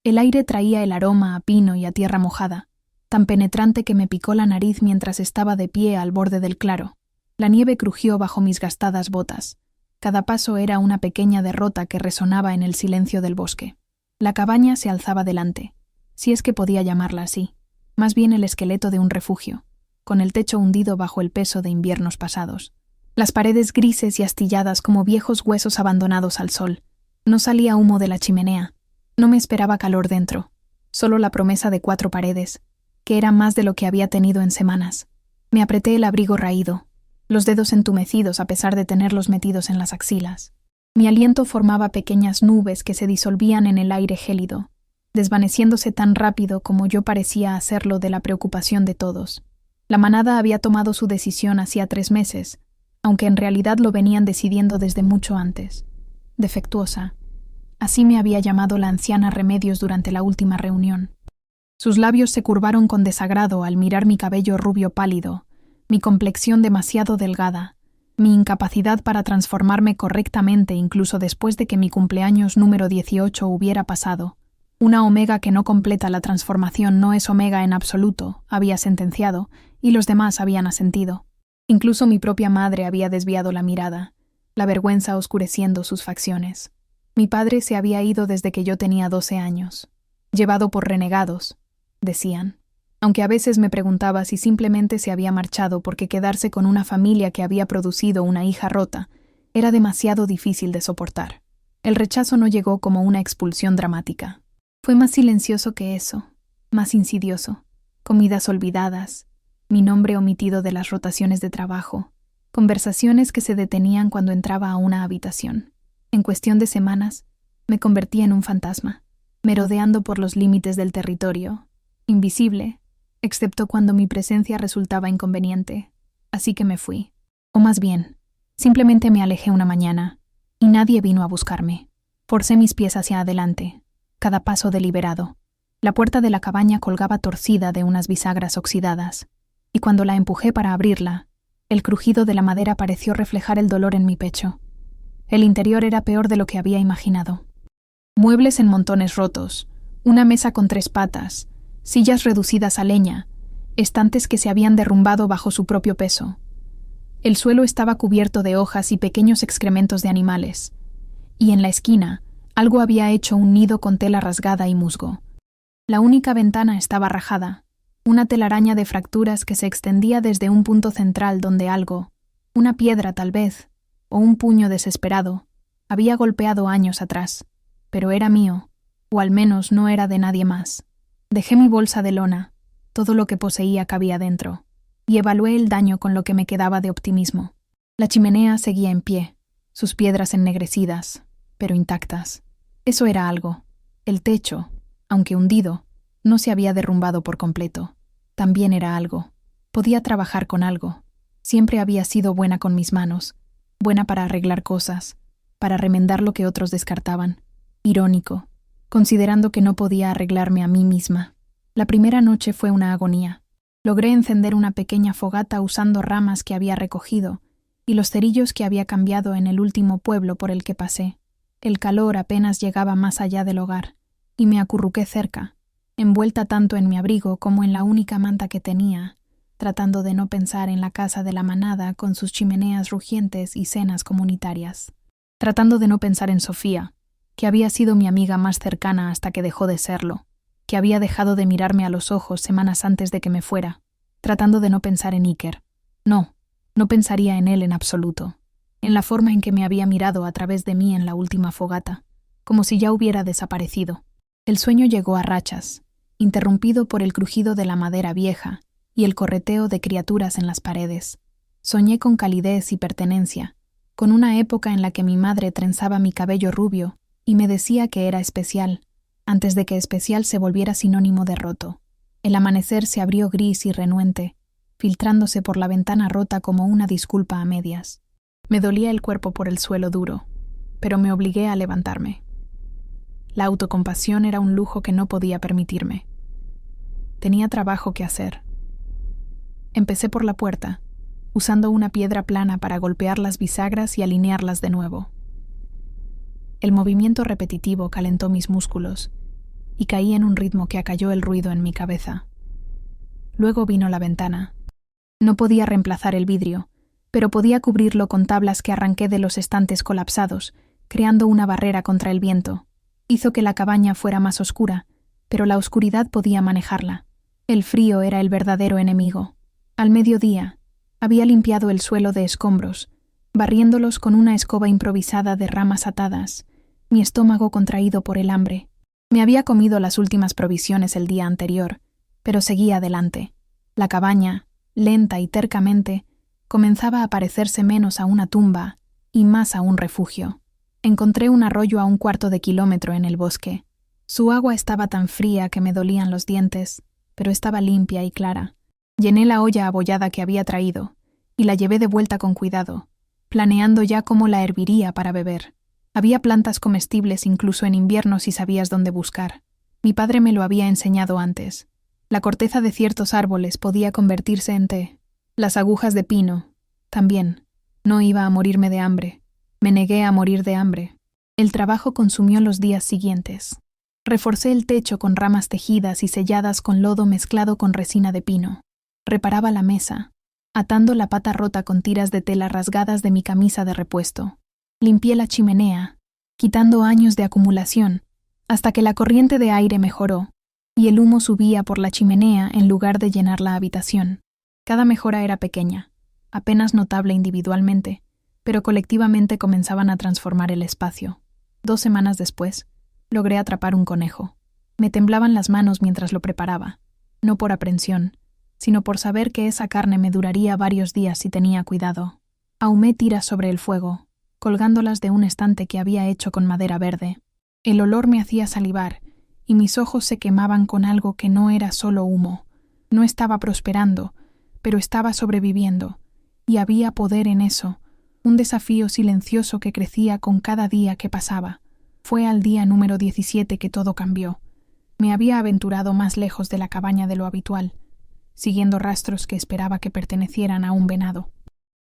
El aire traía el aroma a pino y a tierra mojada, tan penetrante que me picó la nariz mientras estaba de pie al borde del claro. La nieve crujió bajo mis gastadas botas. Cada paso era una pequeña derrota que resonaba en el silencio del bosque. La cabaña se alzaba delante, si es que podía llamarla así, más bien el esqueleto de un refugio, con el techo hundido bajo el peso de inviernos pasados. Las paredes grises y astilladas como viejos huesos abandonados al sol. No salía humo de la chimenea. No me esperaba calor dentro, solo la promesa de 4 paredes, que era más de lo que había tenido en semanas. Me apreté el abrigo raído, los dedos entumecidos a pesar de tenerlos metidos en las axilas. Mi aliento formaba pequeñas nubes que se disolvían en el aire gélido, desvaneciéndose tan rápido como yo parecía hacerlo de la preocupación de todos. La manada había tomado su decisión hacía 3 meses, aunque en realidad lo venían decidiendo desde mucho antes. Defectuosa. Así me había llamado la anciana Remedios durante la última reunión. Sus labios se curvaron con desagrado al mirar mi cabello rubio pálido, mi complexión demasiado delgada, mi incapacidad para transformarme correctamente incluso después de que mi cumpleaños número 18 hubiera pasado. Una omega que no completa la transformación no es omega en absoluto, había sentenciado, y los demás habían asentido. Incluso mi propia madre había desviado la mirada, la vergüenza oscureciendo sus facciones. Mi padre se había ido desde que yo tenía 12 años. Llevado por renegados, decían. Aunque a veces me preguntaba si simplemente se había marchado porque quedarse con una familia que había producido una hija rota era demasiado difícil de soportar. El rechazo no llegó como una expulsión dramática. Fue más silencioso que eso, más insidioso. Comidas olvidadas, mi nombre omitido de las rotaciones de trabajo, conversaciones que se detenían cuando entraba a una habitación. En cuestión de semanas, me convertí en un fantasma, merodeando por los límites del territorio, invisible, excepto cuando mi presencia resultaba inconveniente. Así que me fui. O más bien, simplemente me alejé una mañana, y nadie vino a buscarme. Forcé mis pies hacia adelante, cada paso deliberado. La puerta de la cabaña colgaba torcida de unas bisagras oxidadas, y cuando la empujé para abrirla, el crujido de la madera pareció reflejar el dolor en mi pecho. El interior era peor de lo que había imaginado. Muebles en montones rotos, una mesa con 3 patas, sillas reducidas a leña, estantes que se habían derrumbado bajo su propio peso. El suelo estaba cubierto de hojas y pequeños excrementos de animales, y en la esquina algo había hecho un nido con tela rasgada y musgo. La única ventana estaba rajada, una telaraña de fracturas que se extendía desde un punto central donde algo, una piedra tal vez, o un puño desesperado, había golpeado años atrás, pero era mío, o al menos no era de nadie más. Dejé mi bolsa de lona, todo lo que poseía cabía dentro, y evalué el daño con lo que me quedaba de optimismo. La chimenea seguía en pie, sus piedras ennegrecidas, pero intactas. Eso era algo. El techo, aunque hundido, no se había derrumbado por completo. También era algo. Podía trabajar con algo. Siempre había sido buena con mis manos, buena para arreglar cosas, para remendar lo que otros descartaban. Irónico, considerando que no podía arreglarme a mí misma. La primera noche fue una agonía. Logré encender una pequeña fogata usando ramas que había recogido y los cerillos que había cambiado en el último pueblo por el que pasé. El calor apenas llegaba más allá del hogar, y me acurruqué cerca, envuelta tanto en mi abrigo como en la única manta que tenía, tratando de no pensar en la casa de la manada con sus chimeneas rugientes y cenas comunitarias. Tratando de no pensar en Sofía, que había sido mi amiga más cercana hasta que dejó de serlo, que había dejado de mirarme a los ojos semanas antes de que me fuera. Tratando de no pensar en Iker. No pensaría en él en absoluto. En la forma en que me había mirado a través de mí en la última fogata, como si ya hubiera desaparecido. El sueño llegó a rachas, interrumpido por el crujido de la madera vieja y el correteo de criaturas en las paredes. Soñé con calidez y pertenencia, con una época en la que mi madre trenzaba mi cabello rubio y me decía que era especial, antes de que especial se volviera sinónimo de roto. El amanecer se abrió gris y renuente, filtrándose por la ventana rota como una disculpa a medias. Me dolía el cuerpo por el suelo duro, pero me obligué a levantarme. La autocompasión era un lujo que no podía permitirme. Tenía trabajo que hacer. Empecé por la puerta, usando una piedra plana para golpear las bisagras y alinearlas de nuevo. El movimiento repetitivo calentó mis músculos, y caí en un ritmo que acalló el ruido en mi cabeza. Luego vino la ventana. No podía reemplazar el vidrio, pero podía cubrirlo con tablas que arranqué de los estantes colapsados, creando una barrera contra el viento. Hizo que la cabaña fuera más oscura, pero la oscuridad podía manejarla. El frío era el verdadero enemigo. Al mediodía, había limpiado el suelo de escombros, barriéndolos con una escoba improvisada de ramas atadas, mi estómago contraído por el hambre. Me había comido las últimas provisiones el día anterior, pero seguía adelante. La cabaña, lenta y tercamente, comenzaba a parecerse menos a una tumba y más a un refugio. Encontré un arroyo a 1/4 de kilómetro en el bosque. Su agua estaba tan fría que me dolían los dientes, pero estaba limpia y clara. Llené la olla abollada que había traído y la llevé de vuelta con cuidado, planeando ya cómo la herviría para beber. Había plantas comestibles incluso en invierno si sabías dónde buscar. Mi padre me lo había enseñado antes. La corteza de ciertos árboles podía convertirse en té. Las agujas de pino, también. No iba a morirme de hambre. Me negué a morir de hambre. El trabajo consumió los días siguientes. Reforcé el techo con ramas tejidas y selladas con lodo mezclado con resina de pino. Reparaba la mesa, atando la pata rota con tiras de tela rasgadas de mi camisa de repuesto. Limpié la chimenea, quitando años de acumulación, hasta que la corriente de aire mejoró, y el humo subía por la chimenea en lugar de llenar la habitación. Cada mejora era pequeña, apenas notable individualmente, pero colectivamente comenzaban a transformar el espacio. 2 semanas después, logré atrapar un conejo. Me temblaban las manos mientras lo preparaba, no por aprensión, sino por saber que esa carne me duraría varios días si tenía cuidado. Ahumé tiras sobre el fuego, colgándolas de un estante que había hecho con madera verde. El olor me hacía salivar, y mis ojos se quemaban con algo que no era solo humo. No estaba prosperando, pero estaba sobreviviendo, y había poder en eso, un desafío silencioso que crecía con cada día que pasaba. Fue al día número 17 que todo cambió. Me había aventurado más lejos de la cabaña de lo habitual, siguiendo rastros que esperaba que pertenecieran a un venado.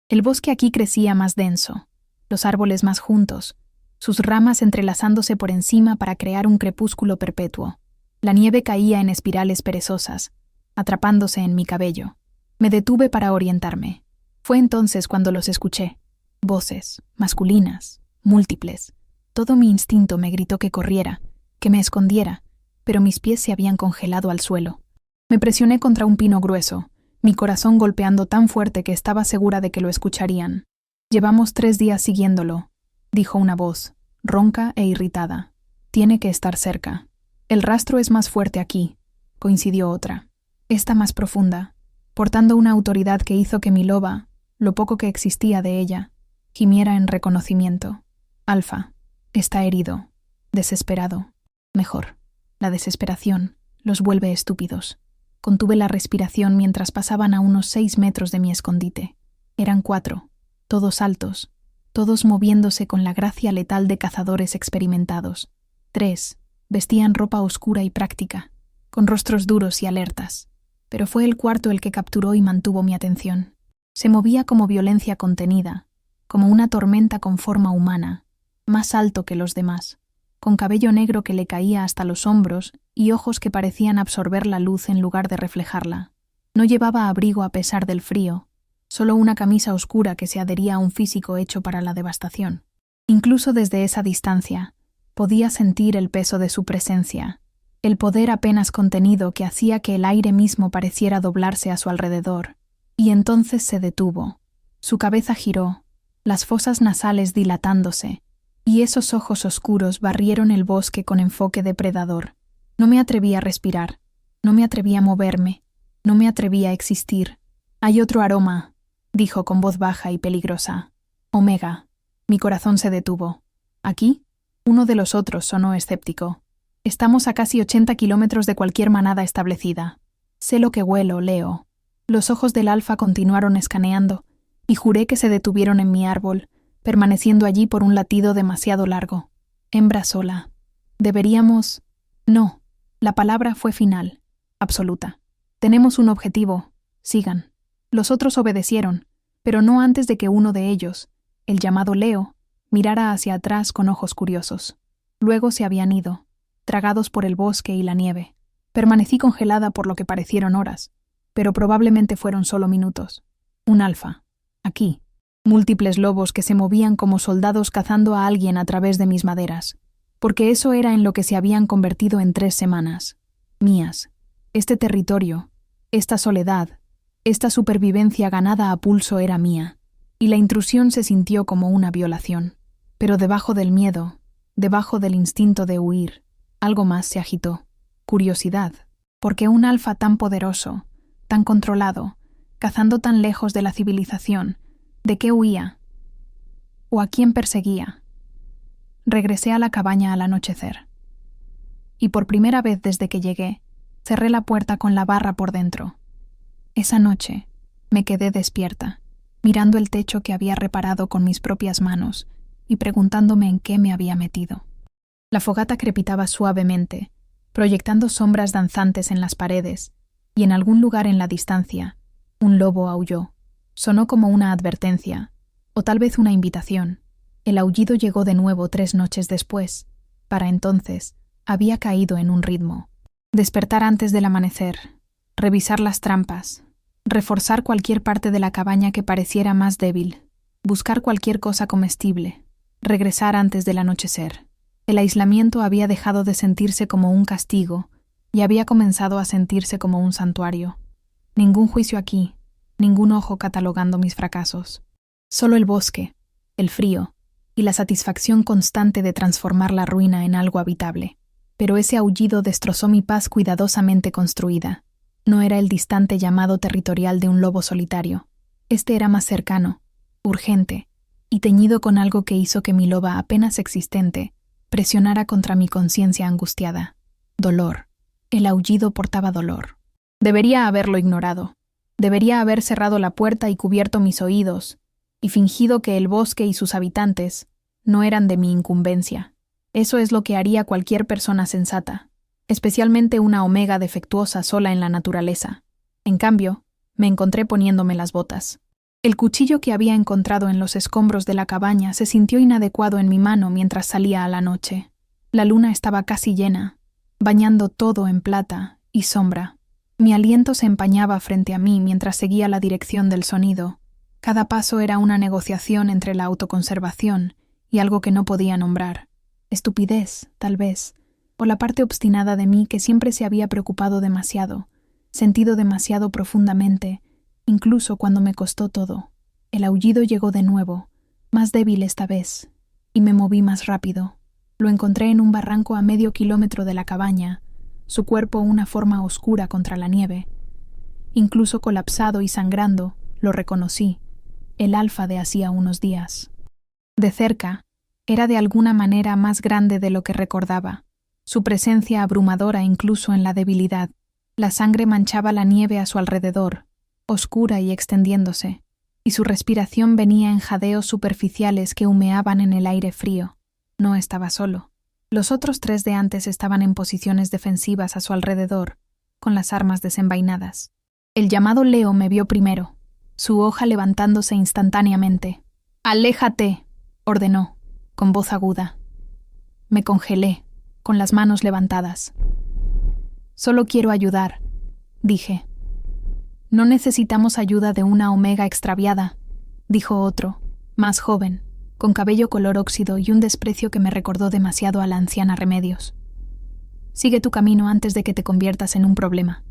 El bosque aquí crecía más denso, los árboles más juntos, sus ramas entrelazándose por encima para crear un crepúsculo perpetuo. La nieve caía en espirales perezosas, atrapándose en mi cabello. Me detuve para orientarme. Fue entonces cuando los escuché. Voces, masculinas, múltiples. Todo mi instinto me gritó que corriera, que me escondiera, pero mis pies se habían congelado al suelo. Me presioné contra un pino grueso, mi corazón golpeando tan fuerte que estaba segura de que lo escucharían. «Llevamos 3 días siguiéndolo», dijo una voz, ronca e irritada. «Tiene que estar cerca». «El rastro es más fuerte aquí», coincidió otra. Esta más profunda, portando una autoridad que hizo que mi loba, lo poco que existía de ella, gimiera en reconocimiento. «Alfa, está herido, desesperado. Mejor, la desesperación los vuelve estúpidos». Contuve la respiración mientras pasaban a unos 6 metros de mi escondite. Eran 4, todos altos, todos moviéndose con la gracia letal de cazadores experimentados. 3 vestían ropa oscura y práctica, con rostros duros y alertas. Pero fue el 4º el que capturó y mantuvo mi atención. Se movía como violencia contenida, como una tormenta con forma humana, más alto que los demás, con cabello negro que le caía hasta los hombros y ojos que parecían absorber la luz en lugar de reflejarla. No llevaba abrigo a pesar del frío, solo una camisa oscura que se adhería a un físico hecho para la devastación. Incluso desde esa distancia, podía sentir el peso de su presencia, el poder apenas contenido que hacía que el aire mismo pareciera doblarse a su alrededor. Y entonces se detuvo. Su cabeza giró, las fosas nasales dilatándose, y esos ojos oscuros barrieron el bosque con enfoque depredador. No me atreví a respirar, no me atreví a moverme, no me atreví a existir. «Hay otro aroma», dijo con voz baja y peligrosa. «Omega». Mi corazón se detuvo. «¿Aquí?» Uno de los otros sonó escéptico. «Estamos a casi 80 kilómetros de cualquier manada establecida. Sé lo que huelo, Leo». Los ojos del alfa continuaron escaneando, y juré que se detuvieron en mi árbol, permaneciendo allí por un latido demasiado largo. Hembra sola. Deberíamos... No. La palabra fue final, absoluta. «Tenemos un objetivo. Sigan». Los otros obedecieron, pero no antes de que uno de ellos, el llamado Leo, mirara hacia atrás con ojos curiosos. Luego se habían ido. tragados por el bosque y la nieve. Permanecí congelada por lo que parecieron horas, pero probablemente fueron solo minutos. Un alfa. Aquí. Múltiples lobos que se movían como soldados cazando a alguien a través de mis maderas. Porque eso era en lo que se habían convertido en 3 semanas. Mías. Este territorio, esta soledad, esta supervivencia ganada a pulso era mía. Y la intrusión se sintió como una violación. Pero debajo del miedo, debajo del instinto de huir, algo más se agitó. Curiosidad. Porque un alfa tan poderoso, tan controlado, cazando tan lejos de la civilización, ¿de qué huía? ¿O a quién perseguía? Regresé a la cabaña al anochecer. Y por primera vez desde que llegué, cerré la puerta con la barra por dentro. Esa noche me quedé despierta, mirando el techo que había reparado con mis propias manos y preguntándome en qué me había metido. La fogata crepitaba suavemente, proyectando sombras danzantes en las paredes, y en algún lugar en la distancia, un lobo aulló. Sonó como una advertencia, o tal vez una invitación. El aullido llegó de nuevo 3 noches después. Para entonces, había caído en un ritmo. Despertar antes del amanecer, revisar las trampas, reforzar cualquier parte de la cabaña que pareciera más débil, buscar cualquier cosa comestible, regresar antes del anochecer. El aislamiento había dejado de sentirse como un castigo y había comenzado a sentirse como un santuario. Ningún juicio aquí, ningún ojo catalogando mis fracasos. Solo el bosque, el frío y la satisfacción constante de transformar la ruina en algo habitable. Pero ese aullido destrozó mi paz cuidadosamente construida. No era el distante llamado territorial de un lobo solitario. Este era más cercano, urgente, y teñido con algo que hizo que mi loba apenas existente presionara contra mi conciencia angustiada. Dolor. El aullido portaba dolor. Debería haberlo ignorado. Debería haber cerrado la puerta y cubierto mis oídos, y fingido que el bosque y sus habitantes no eran de mi incumbencia. Eso es lo que haría cualquier persona sensata, especialmente una omega defectuosa sola en la naturaleza. En cambio, me encontré poniéndome las botas. El cuchillo que había encontrado en los escombros de la cabaña se sintió inadecuado en mi mano mientras salía a la noche. La luna estaba casi llena, bañando todo en plata y sombra. Mi aliento se empañaba frente a mí mientras seguía la dirección del sonido. Cada paso era una negociación entre la autoconservación y algo que no podía nombrar. Estupidez, tal vez, o la parte obstinada de mí que siempre se había preocupado demasiado, sentido demasiado profundamente, incluso cuando me costó todo. El aullido llegó de nuevo, más débil esta vez, y me moví más rápido. Lo encontré en un barranco a medio kilómetro de la cabaña, su cuerpo una forma oscura contra la nieve. Incluso colapsado y sangrando, lo reconocí, el alfa de hacía unos días. De cerca, era de alguna manera más grande de lo que recordaba, su presencia abrumadora incluso en la debilidad. La sangre manchaba la nieve a su alrededor, oscura y extendiéndose, y su respiración venía en jadeos superficiales que humeaban en el aire frío. No estaba solo. Los otros 3 de antes estaban en posiciones defensivas a su alrededor, con las armas desenvainadas. El llamado Leo me vio primero, su hoja levantándose instantáneamente. «¡Aléjate!», ordenó, con voz aguda. Me congelé, con las manos levantadas. «Solo quiero ayudar», dije. «No necesitamos ayuda de una omega extraviada», dijo otro, más joven, con cabello color óxido y un desprecio que me recordó demasiado a la anciana Remedios. «Sigue tu camino antes de que te conviertas en un problema».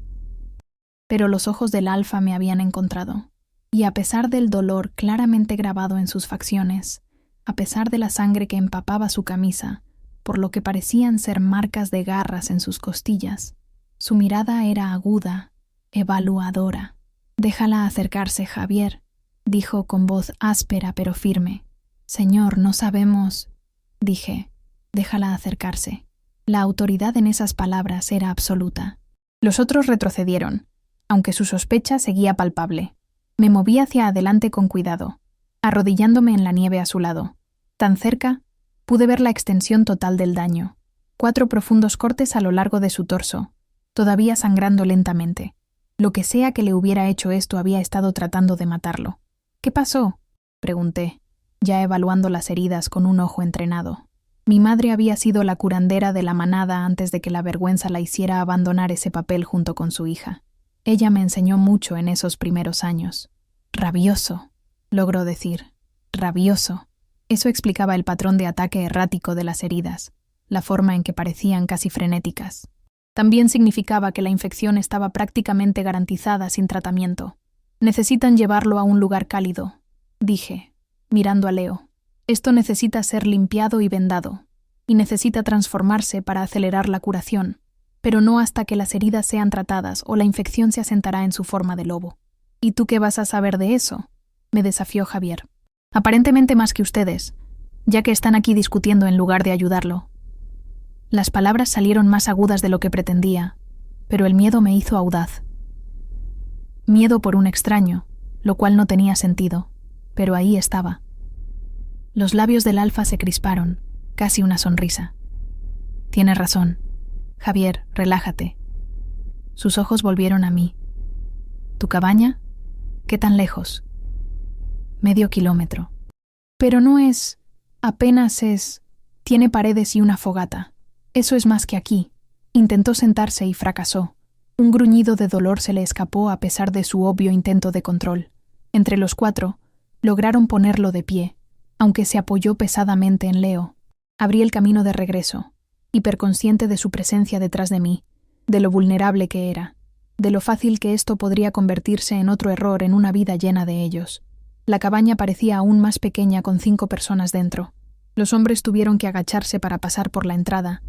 Pero los ojos del alfa me habían encontrado, y a pesar del dolor claramente grabado en sus facciones, a pesar de la sangre que empapaba su camisa, por lo que parecían ser marcas de garras en sus costillas, su mirada era aguda, evaluadora. «Déjala acercarse, Javier», dijo con voz áspera pero firme. «Señor, no sabemos», dije. «Déjala acercarse». La autoridad en esas palabras era absoluta. Los otros retrocedieron, aunque su sospecha seguía palpable. Me moví hacia adelante con cuidado, arrodillándome en la nieve a su lado. Tan cerca, pude ver la extensión total del daño. 4 profundos cortes a lo largo de su torso, todavía sangrando lentamente. Lo que sea que le hubiera hecho esto había estado tratando de matarlo. «¿Qué pasó?», pregunté, ya evaluando las heridas con un ojo entrenado. Mi madre había sido la curandera de la manada antes de que la vergüenza la hiciera abandonar ese papel junto con su hija. Ella me enseñó mucho en esos primeros años. Rabioso, logró decir. Rabioso. Eso explicaba el patrón de ataque errático de las heridas, la forma en que parecían casi frenéticas. También significaba que la infección estaba prácticamente garantizada sin tratamiento. Necesitan llevarlo a un lugar cálido, dije, mirando a Leo. Esto necesita ser limpiado y vendado, y necesita transformarse para acelerar la curación, pero no hasta que las heridas sean tratadas o la infección se asentará en su forma de lobo. ¿Y tú qué vas a saber de eso?, me desafió Javier. Aparentemente más que ustedes, ya que están aquí discutiendo en lugar de ayudarlo. Las palabras salieron más agudas de lo que pretendía, pero el miedo me hizo audaz. Miedo por un extraño, lo cual no tenía sentido, pero ahí estaba. Los labios del Alfa se crisparon, casi una sonrisa. Tienes razón. Javier, relájate. Sus ojos volvieron a mí. ¿Tu cabaña? ¿Qué tan lejos? Medio kilómetro. Pero no es... apenas es... tiene paredes y una fogata. Eso es más que aquí. Intentó sentarse y fracasó. Un gruñido de dolor se le escapó a pesar de su obvio intento de control. Entre los cuatro, lograron ponerlo de pie, aunque se apoyó pesadamente en Leo. Abrí el camino de regreso, hiperconsciente de su presencia detrás de mí, de lo vulnerable que era, de lo fácil que esto podría convertirse en otro error en una vida llena de ellos. La cabaña parecía aún más pequeña con 5 personas dentro. Los hombres tuvieron que agacharse para pasar por la entrada.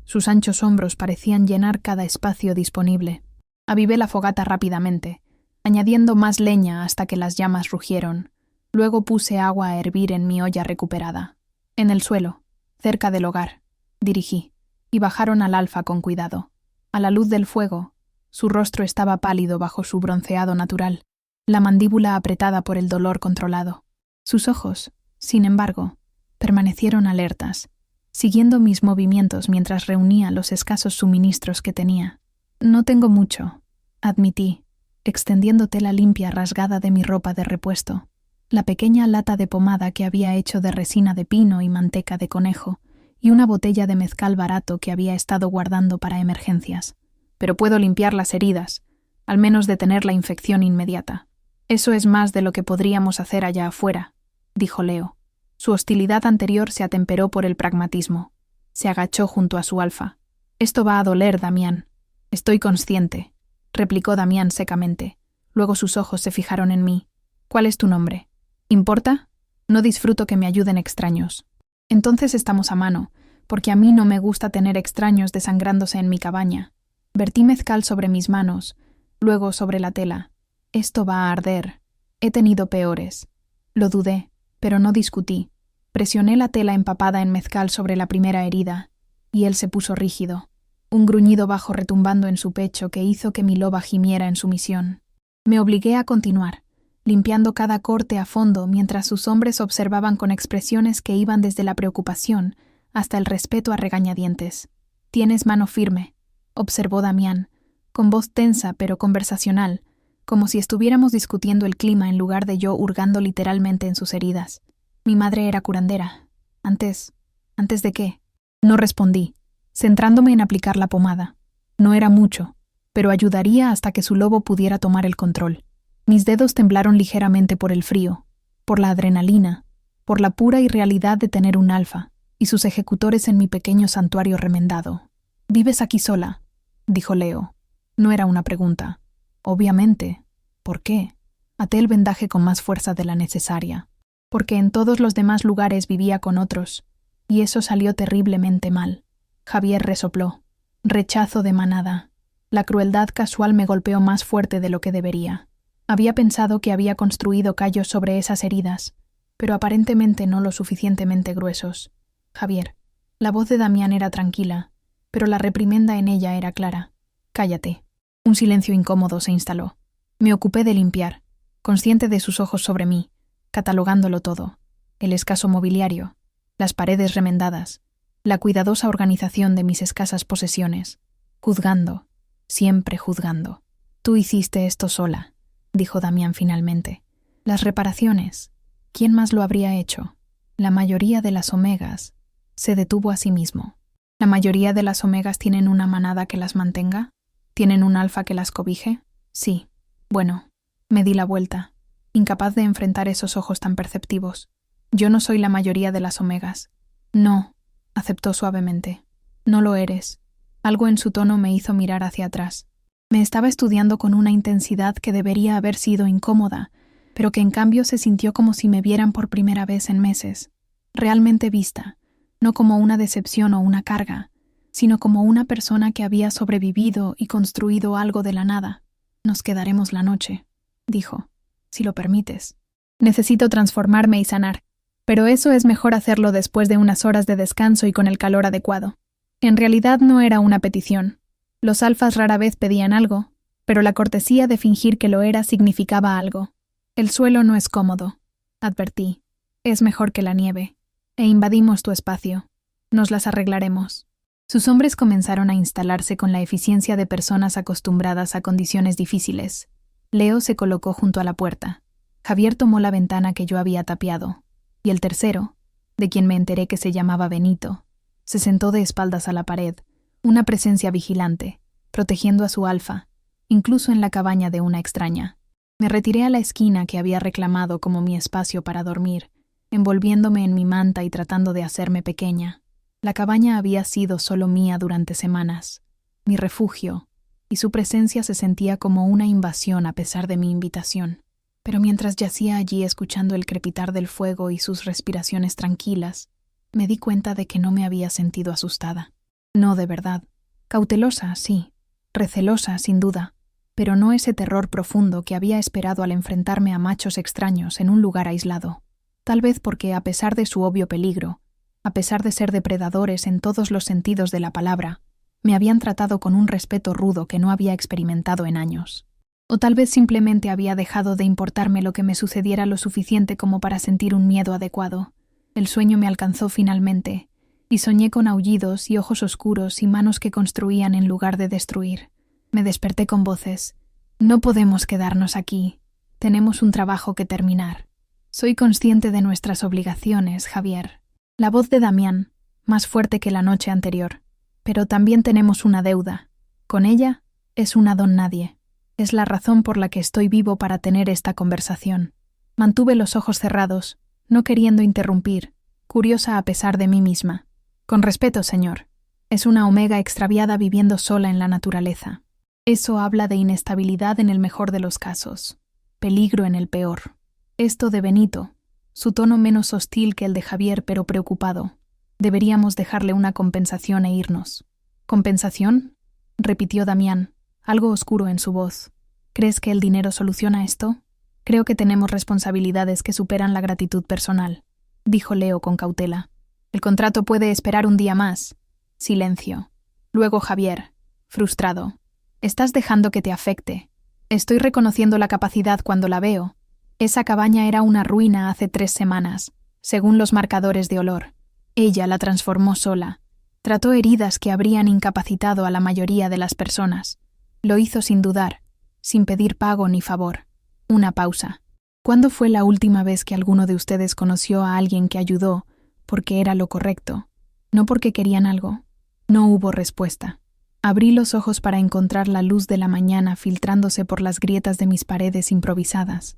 Sus anchos hombros parecían llenar cada espacio disponible. Avivé la fogata rápidamente, añadiendo más leña hasta que las llamas rugieron. Luego puse agua a hervir en mi olla recuperada. En el suelo, cerca del hogar, dirigí, y bajaron al Alfa con cuidado. A la luz del fuego, su rostro estaba pálido bajo su bronceado natural, la mandíbula apretada por el dolor controlado. Sus ojos, sin embargo, permanecieron alertas, siguiendo mis movimientos mientras reunía los escasos suministros que tenía. No tengo mucho, admití, extendiendo tela limpia rasgada de mi ropa de repuesto. La pequeña lata de pomada que había hecho de resina de pino y manteca de conejo, y una botella de mezcal barato que había estado guardando para emergencias. Pero puedo limpiar las heridas, al menos detener la infección inmediata. Eso es más de lo que podríamos hacer allá afuera, dijo Leo. Su hostilidad anterior se atemperó por el pragmatismo. Se agachó junto a su Alfa. Esto va a doler, Damián. Estoy consciente, replicó Damián secamente. Luego sus ojos se fijaron en mí. ¿Cuál es tu nombre? ¿Importa? No disfruto que me ayuden extraños. Entonces estamos a mano, porque a mí no me gusta tener extraños desangrándose en mi cabaña. Vertí mezcal sobre mis manos, luego sobre la tela. Esto va a arder. He tenido peores. Lo dudé, pero no discutí. Presioné la tela empapada en mezcal sobre la primera herida, y él se puso rígido, un gruñido bajo retumbando en su pecho que hizo que mi loba gimiera en sumisión. Me obligué a continuar, limpiando cada corte a fondo mientras sus hombres observaban con expresiones que iban desde la preocupación hasta el respeto a regañadientes. «Tienes mano firme», observó Damián, con voz tensa pero conversacional, como si estuviéramos discutiendo el clima en lugar de yo hurgando literalmente en sus heridas. Mi madre era curandera. ¿Antes de qué? No respondí, centrándome en aplicar la pomada. No era mucho, pero ayudaría hasta que su lobo pudiera tomar el control. Mis dedos temblaron ligeramente por el frío, por la adrenalina, por la pura irrealidad de tener un Alfa y sus ejecutores en mi pequeño santuario remendado. «¿Vives aquí sola?», dijo Leo. No era una pregunta. Obviamente. ¿Por qué? Até el vendaje con más fuerza de la necesaria. Porque en todos los demás lugares vivía con otros, y eso salió terriblemente mal. Javier resopló. Rechazo de manada. La crueldad casual me golpeó más fuerte de lo que debería. Había pensado que había construido callos sobre esas heridas, pero aparentemente no lo suficientemente gruesos. Javier. La voz de Damián era tranquila, pero la reprimenda en ella era clara. Cállate. Un silencio incómodo se instaló. Me ocupé de limpiar, consciente de sus ojos sobre mí, catalogándolo todo. El escaso mobiliario, las paredes remendadas, la cuidadosa organización de mis escasas posesiones. Juzgando, siempre juzgando. «Tú hiciste esto sola», dijo Damián finalmente. «Las reparaciones, ¿quién más lo habría hecho? La mayoría de las omegas». Se detuvo a sí mismo. ¿La mayoría de las omegas tienen una manada que las mantenga? ¿Tienen un alfa que las cobije? Sí. Bueno, me di la vuelta, incapaz de enfrentar esos ojos tan perceptivos. Yo no soy la mayoría de las omegas. No, aceptó suavemente. No lo eres. Algo en su tono me hizo mirar hacia atrás. Me estaba estudiando con una intensidad que debería haber sido incómoda, pero que en cambio se sintió como si me vieran por primera vez en meses. Realmente vista, no como una decepción o una carga, sino como una persona que había sobrevivido y construido algo de la nada. Nos quedaremos la noche, dijo, si lo permites. Necesito transformarme y sanar, pero eso es mejor hacerlo después de unas horas de descanso y con el calor adecuado. En realidad no era una petición. Los alfas rara vez pedían algo, pero la cortesía de fingir que lo era significaba algo. El suelo no es cómodo, advertí. Es mejor que la nieve. E invadimos tu espacio. Nos las arreglaremos. Sus hombres comenzaron a instalarse con la eficiencia de personas acostumbradas a condiciones difíciles. Leo se colocó junto a la puerta. Javier tomó la ventana que yo había tapiado. Y el tercero, de quien me enteré que se llamaba Benito, se sentó de espaldas a la pared, una presencia vigilante, protegiendo a su alfa, incluso en la cabaña de una extraña. Me retiré a la esquina que había reclamado como mi espacio para dormir, envolviéndome en mi manta y tratando de hacerme pequeña. La cabaña había sido solo mía durante semanas, mi refugio, y su presencia se sentía como una invasión a pesar de mi invitación. Pero mientras yacía allí escuchando el crepitar del fuego y sus respiraciones tranquilas, me di cuenta de que no me había sentido asustada. No de verdad. Cautelosa, sí. Recelosa, sin duda. Pero no ese terror profundo que había esperado al enfrentarme a machos extraños en un lugar aislado. Tal vez porque, a pesar de su obvio peligro, a pesar de ser depredadores en todos los sentidos de la palabra, me habían tratado con un respeto rudo que no había experimentado en años. O tal vez simplemente había dejado de importarme lo que me sucediera lo suficiente como para sentir un miedo adecuado. El sueño me alcanzó finalmente, y soñé con aullidos y ojos oscuros y manos que construían en lugar de destruir. Me desperté con voces. No podemos quedarnos aquí. Tenemos un trabajo que terminar. Soy consciente de nuestras obligaciones, Javier. La voz de Damián, más fuerte que la noche anterior. Pero también tenemos una deuda. Con ella, es una don nadie. Es la razón por la que estoy vivo para tener esta conversación. Mantuve los ojos cerrados, no queriendo interrumpir, curiosa a pesar de mí misma. Con respeto, señor. Es una omega extraviada viviendo sola en la naturaleza. Eso habla de inestabilidad en el mejor de los casos. Peligro en el peor. Esto de Benito, su tono menos hostil que el de Javier, pero preocupado. Deberíamos dejarle una compensación e irnos. ¿Compensación?, repitió Damián, algo oscuro en su voz. ¿Crees que el dinero soluciona esto? Creo que tenemos responsabilidades que superan la gratitud personal, dijo Leo con cautela. El contrato puede esperar un día más. Silencio. Luego Javier, frustrado. Estás dejando que te afecte. Estoy reconociendo la capacidad cuando la veo. Esa cabaña era una ruina hace 3 semanas, según los marcadores de olor. Ella la transformó sola. Trató heridas que habrían incapacitado a la mayoría de las personas. Lo hizo sin dudar, sin pedir pago ni favor. Una pausa. ¿Cuándo fue la última vez que alguno de ustedes conoció a alguien que ayudó porque era lo correcto, no porque querían algo? No hubo respuesta. Abrí los ojos para encontrar la luz de la mañana filtrándose por las grietas de mis paredes improvisadas.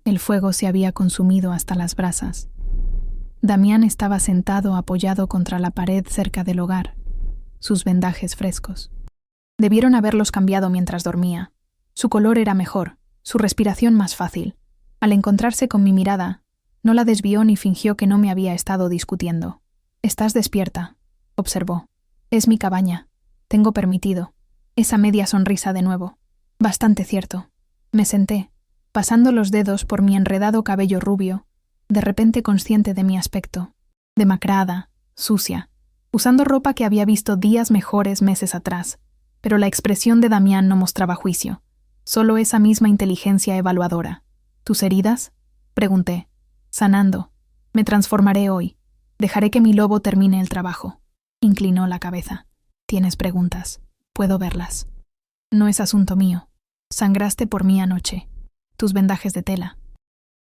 El fuego se había consumido hasta las brasas. Damián estaba sentado apoyado contra la pared cerca del hogar, sus vendajes frescos. Debieron haberlos cambiado mientras dormía. Su color era mejor, su respiración más fácil. Al encontrarse con mi mirada, no la desvió ni fingió que no me había estado discutiendo. «Estás despierta», observó. «Es mi cabaña. Tengo permitido». Esa media sonrisa de nuevo. Bastante cierto. Me senté, pasando los dedos por mi enredado cabello rubio, de repente consciente de mi aspecto. Demacrada, sucia, usando ropa que había visto días mejores meses atrás. Pero la expresión de Damián no mostraba juicio. Solo esa misma inteligencia evaluadora. ¿Tus heridas?, pregunté. Sanando. Me transformaré hoy. Dejaré que mi lobo termine el trabajo. Inclinó la cabeza. Tienes preguntas. Puedo verlas. No es asunto mío. Sangraste por mí anoche. Tus vendajes de tela.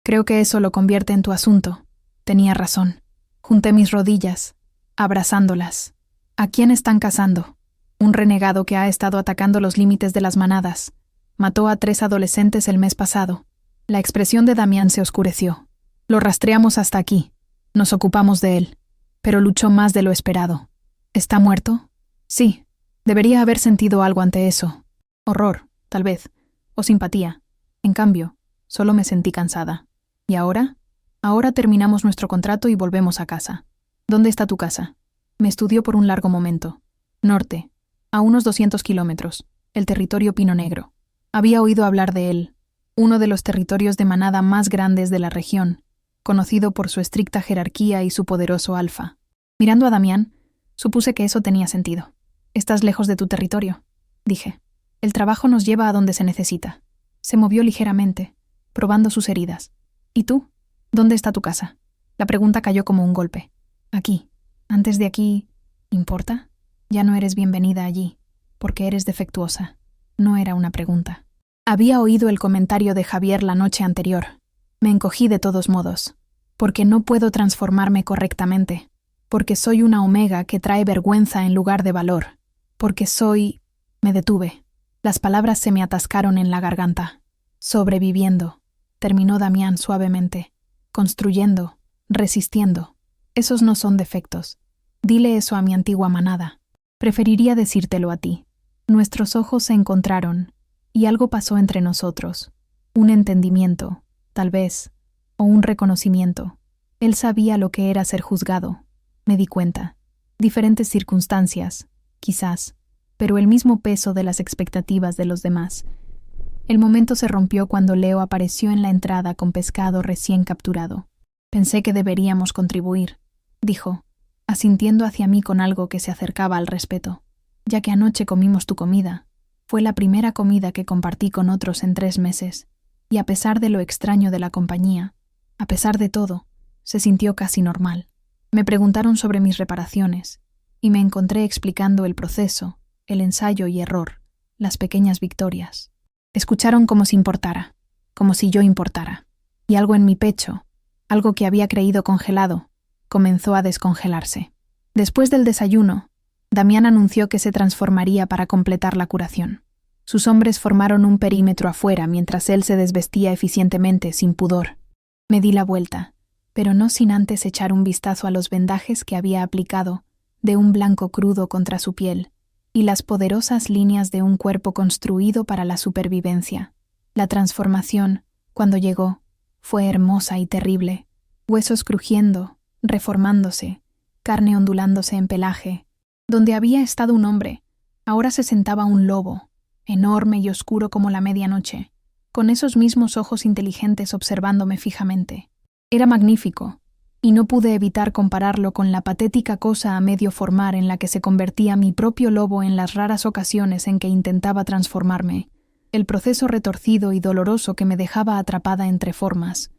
Creo que eso lo convierte en tu asunto. Tenía razón. Junté mis rodillas. abrazándolas. ¿A quién están cazando? Un renegado que ha estado atacando los límites de las manadas. Mató a 3 adolescentes el mes pasado. La expresión de Damián se oscureció. Lo rastreamos hasta aquí. Nos ocupamos de él. Pero luchó más de lo esperado. ¿Está muerto? Sí. Debería haber sentido algo ante eso. Horror, tal vez. O simpatía. En cambio, solo me sentí cansada. ¿Y ahora? Ahora terminamos nuestro contrato y volvemos a casa. ¿Dónde está tu casa? Me estudió por un largo momento. Norte. A unos 200 kilómetros. El territorio Pino Negro. Había oído hablar de él. Uno de los territorios de manada más grandes de la región, conocido por su estricta jerarquía y su poderoso alfa. Mirando a Damián, supuse que eso tenía sentido. «Estás lejos de tu territorio», dije. «El trabajo nos lleva a donde se necesita». Se movió ligeramente, probando sus heridas. «¿Y tú? ¿Dónde está tu casa?» La pregunta cayó como un golpe. «Aquí. Antes de aquí, ¿importa? Ya no eres bienvenida allí, porque eres defectuosa». No era una pregunta. Había oído el comentario de Javier la noche anterior. Me encogí de todos modos. Porque no puedo transformarme correctamente. Porque soy una omega que trae vergüenza en lugar de valor. Porque soy... Me detuve. Las palabras se me atascaron en la garganta. Sobreviviendo, terminó Damián suavemente. Construyendo, resistiendo. Esos no son defectos. Dile eso a mi antigua manada. Preferiría decírtelo a ti. Nuestros ojos se encontraron, y algo pasó entre nosotros. Un entendimiento, tal vez, o un reconocimiento. Él sabía lo que era ser juzgado. Me di cuenta. Diferentes circunstancias, quizás, pero el mismo peso de las expectativas de los demás. El momento se rompió cuando Leo apareció en la entrada con pescado recién capturado. «Pensé que deberíamos contribuir», dijo, asintiendo hacia mí con algo que se acercaba al respeto. «Ya que anoche comimos tu comida. Fue la primera comida que compartí con otros en 3 meses, y a pesar de lo extraño de la compañía, a pesar de todo, se sintió casi normal. Me preguntaron sobre mis reparaciones, y me encontré explicando el proceso, el ensayo y error, las pequeñas victorias. Escucharon como si importara, como si yo importara, y algo en mi pecho, algo que había creído congelado, comenzó a descongelarse. Después del desayuno, Damián anunció que se transformaría para completar la curación. Sus hombres formaron un perímetro afuera mientras él se desvestía eficientemente, sin pudor. Me di la vuelta, pero no sin antes echar un vistazo a los vendajes que había aplicado, de un blanco crudo contra su piel, y las poderosas líneas de un cuerpo construido para la supervivencia. La transformación, cuando llegó, fue hermosa y terrible. Huesos crujiendo, reformándose, carne ondulándose en pelaje. Donde había estado un hombre, ahora se sentaba un lobo, enorme y oscuro como la medianoche, con esos mismos ojos inteligentes observándome fijamente. Era magnífico, y no pude evitar compararlo con la patética cosa a medio formar en la que se convertía mi propio lobo en las raras ocasiones en que intentaba transformarme, el proceso retorcido y doloroso que me dejaba atrapada entre formas,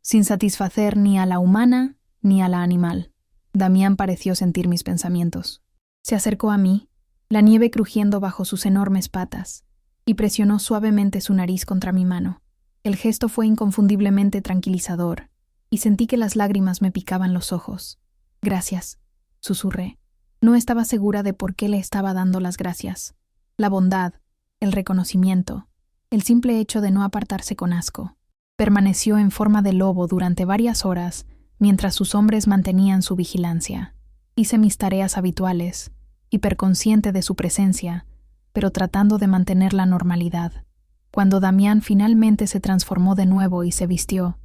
sin satisfacer ni a la humana ni a la animal. Damián pareció sentir mis pensamientos. Se acercó a mí, la nieve crujiendo bajo sus enormes patas, y presionó suavemente su nariz contra mi mano. El gesto fue inconfundiblemente tranquilizador, y sentí que las lágrimas me picaban los ojos. «Gracias», susurré. No estaba segura de por qué le estaba dando las gracias. La bondad, el reconocimiento, el simple hecho de no apartarse con asco. Permaneció en forma de lobo durante varias horas, mientras sus hombres mantenían su vigilancia. Hice mis tareas habituales, hiperconsciente de su presencia, pero tratando de mantener la normalidad. Cuando Damián finalmente se transformó de nuevo y se vistió,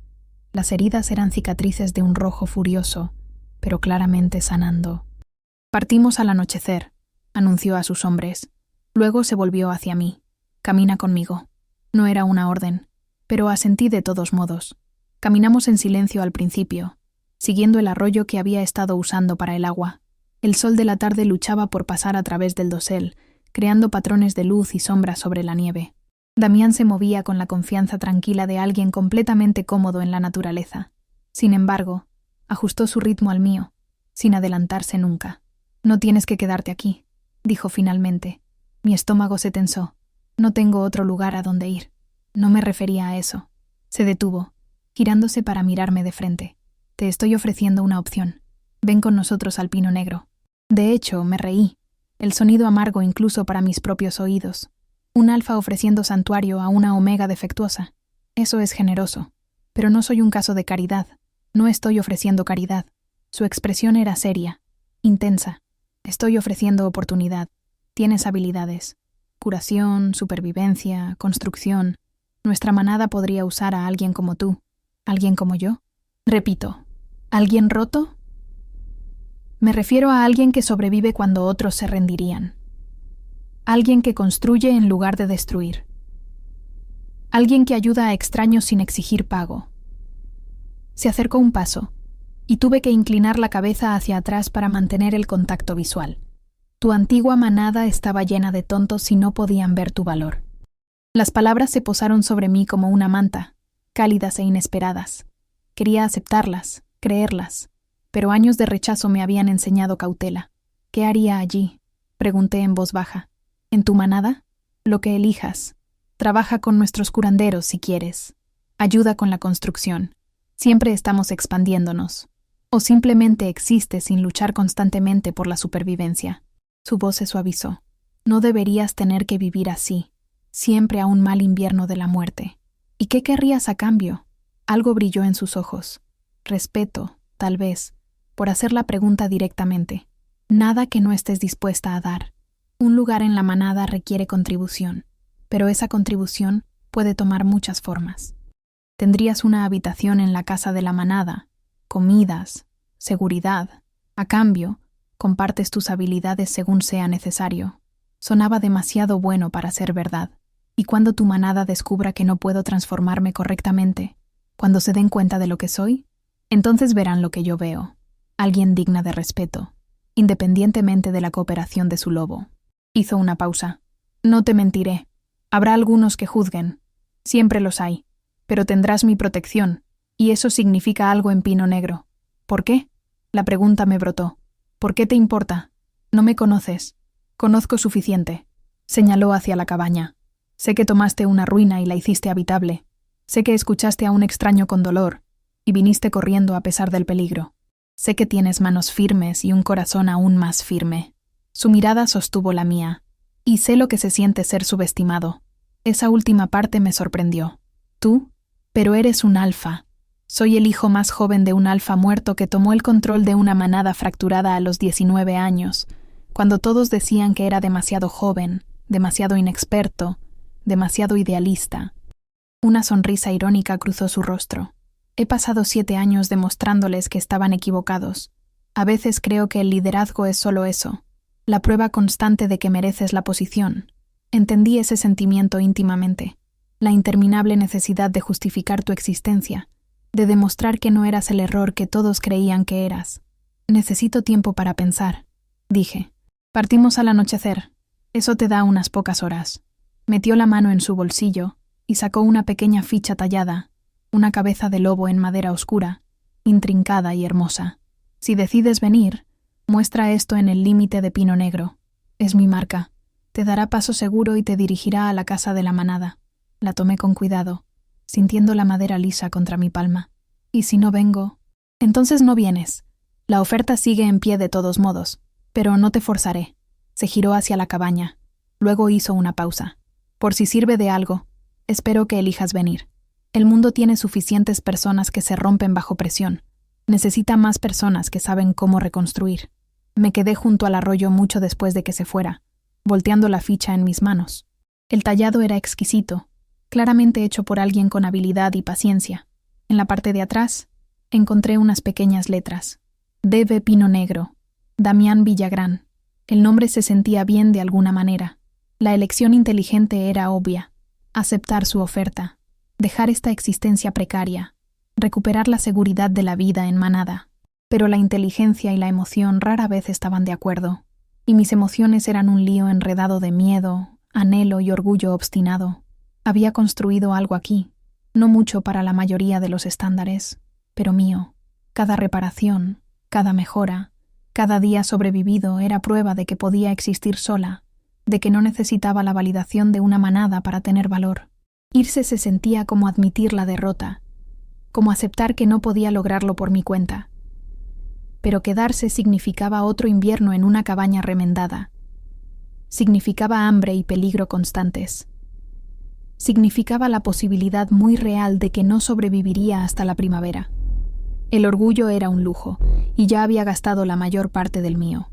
las heridas eran cicatrices de un rojo furioso, pero claramente sanando. «Partimos al anochecer», anunció a sus hombres. Luego se volvió hacia mí. «Camina conmigo». No era una orden, pero asentí de todos modos. Caminamos en silencio al principio, siguiendo el arroyo que había estado usando para el agua. El sol de la tarde luchaba por pasar a través del dosel, creando patrones de luz y sombra sobre la nieve. Damián se movía con la confianza tranquila de alguien completamente cómodo en la naturaleza. Sin embargo, ajustó su ritmo al mío, sin adelantarse nunca. «No tienes que quedarte aquí», dijo finalmente. Mi estómago se tensó. «No tengo otro lugar a donde ir». No me refería a eso. Se detuvo, girándose para mirarme de frente. «Te estoy ofreciendo una opción. Ven con nosotros al Pino Negro. De hecho, me reí. El sonido amargo incluso para mis propios oídos. Un alfa ofreciendo santuario a una omega defectuosa. Eso es generoso. Pero no soy un caso de caridad. No estoy ofreciendo caridad. Su expresión era seria, intensa. Estoy ofreciendo oportunidad. Tienes habilidades. Curación, supervivencia, construcción. Nuestra manada podría usar a alguien como tú. ¿Alguien como yo? Repito, ¿alguien roto? Me refiero a alguien que sobrevive cuando otros se rendirían. Alguien que construye en lugar de destruir. Alguien que ayuda a extraños sin exigir pago. Se acercó un paso, y tuve que inclinar la cabeza hacia atrás para mantener el contacto visual. Tu antigua manada estaba llena de tontos y no podían ver tu valor. Las palabras se posaron sobre mí como una manta, cálidas e inesperadas. Quería aceptarlas, creerlas, pero años de rechazo me habían enseñado cautela. ¿Qué haría allí? Pregunté en voz baja. ¿En tu manada? Lo que elijas. Trabaja con nuestros curanderos si quieres. Ayuda con la construcción. Siempre estamos expandiéndonos. O simplemente existe sin luchar constantemente por la supervivencia. Su voz se suavizó. No deberías tener que vivir así, siempre a un mal invierno de la muerte. ¿Y qué querrías a cambio? Algo brilló en sus ojos. Respeto, tal vez, por hacer la pregunta directamente. Nada que no estés dispuesta a dar. Un lugar en la manada requiere contribución, pero esa contribución puede tomar muchas formas. Tendrías una habitación en la casa de la manada, comidas, seguridad. A cambio, compartes tus habilidades según sea necesario. Sonaba demasiado bueno para ser verdad. Y cuando tu manada descubra que no puedo transformarme correctamente, cuando se den cuenta de lo que soy, entonces verán lo que yo veo. Alguien digna de respeto, independientemente de la cooperación de su lobo. Hizo una pausa. No te mentiré. Habrá algunos que juzguen. Siempre los hay. Pero tendrás mi protección, y eso significa algo en Pino Negro. ¿Por qué? La pregunta me brotó. ¿Por qué te importa? No me conoces. Conozco suficiente. Señaló hacia la cabaña. Sé que tomaste una ruina y la hiciste habitable. Sé que escuchaste a un extraño con dolor y viniste corriendo a pesar del peligro. Sé que tienes manos firmes y un corazón aún más firme. Su mirada sostuvo la mía. Y sé lo que se siente ser subestimado. Esa última parte me sorprendió. ¿Tú? Pero eres un alfa. Soy el hijo más joven de un alfa muerto que tomó el control de una manada fracturada a los 19 años, cuando todos decían que era demasiado joven, demasiado inexperto, demasiado idealista. Una sonrisa irónica cruzó su rostro. He pasado 7 años demostrándoles que estaban equivocados. A veces creo que el liderazgo es solo eso, la prueba constante de que mereces la posición. Entendí ese sentimiento íntimamente, la interminable necesidad de justificar tu existencia, de demostrar que no eras el error que todos creían que eras. Necesito tiempo para pensar, dije. Partimos al anochecer. Eso te da unas pocas horas. Metió la mano en su bolsillo y sacó una pequeña ficha tallada, una cabeza de lobo en madera oscura, intrincada y hermosa. Si decides venir, muestra esto en el límite de Pino Negro. Es mi marca. Te dará paso seguro y te dirigirá a la casa de la manada. La tomé con cuidado, sintiendo la madera lisa contra mi palma. ¿Y si no vengo? Entonces no vienes. La oferta sigue en pie de todos modos, pero no te forzaré. Se giró hacia la cabaña. Luego hizo una pausa. Por si sirve de algo, espero que elijas venir. El mundo tiene suficientes personas que se rompen bajo presión. Necesita más personas que saben cómo reconstruir. Me quedé junto al arroyo mucho después de que se fuera, volteando la ficha en mis manos. El tallado era exquisito, claramente hecho por alguien con habilidad y paciencia. En la parte de atrás, encontré unas pequeñas letras. D.B. Pino Negro, Damián Villagrán. El nombre se sentía bien de alguna manera. La elección inteligente era obvia. Aceptar su oferta. Dejar esta existencia precaria. Recuperar la seguridad de la vida en manada. Pero la inteligencia y la emoción rara vez estaban de acuerdo. Y mis emociones eran un lío enredado de miedo, anhelo y orgullo obstinado. Había construido algo aquí. No mucho para la mayoría de los estándares, pero mío. Cada reparación, cada mejora, cada día sobrevivido era prueba de que podía existir sola, de que no necesitaba la validación de una manada para tener valor. Irse se sentía como admitir la derrota, como aceptar que no podía lograrlo por mi cuenta. pero quedarse significaba otro invierno en una cabaña remendada. Significaba hambre y peligro constantes. Significaba la posibilidad muy real de que no sobreviviría hasta la primavera. El orgullo era un lujo, y ya había gastado la mayor parte del mío.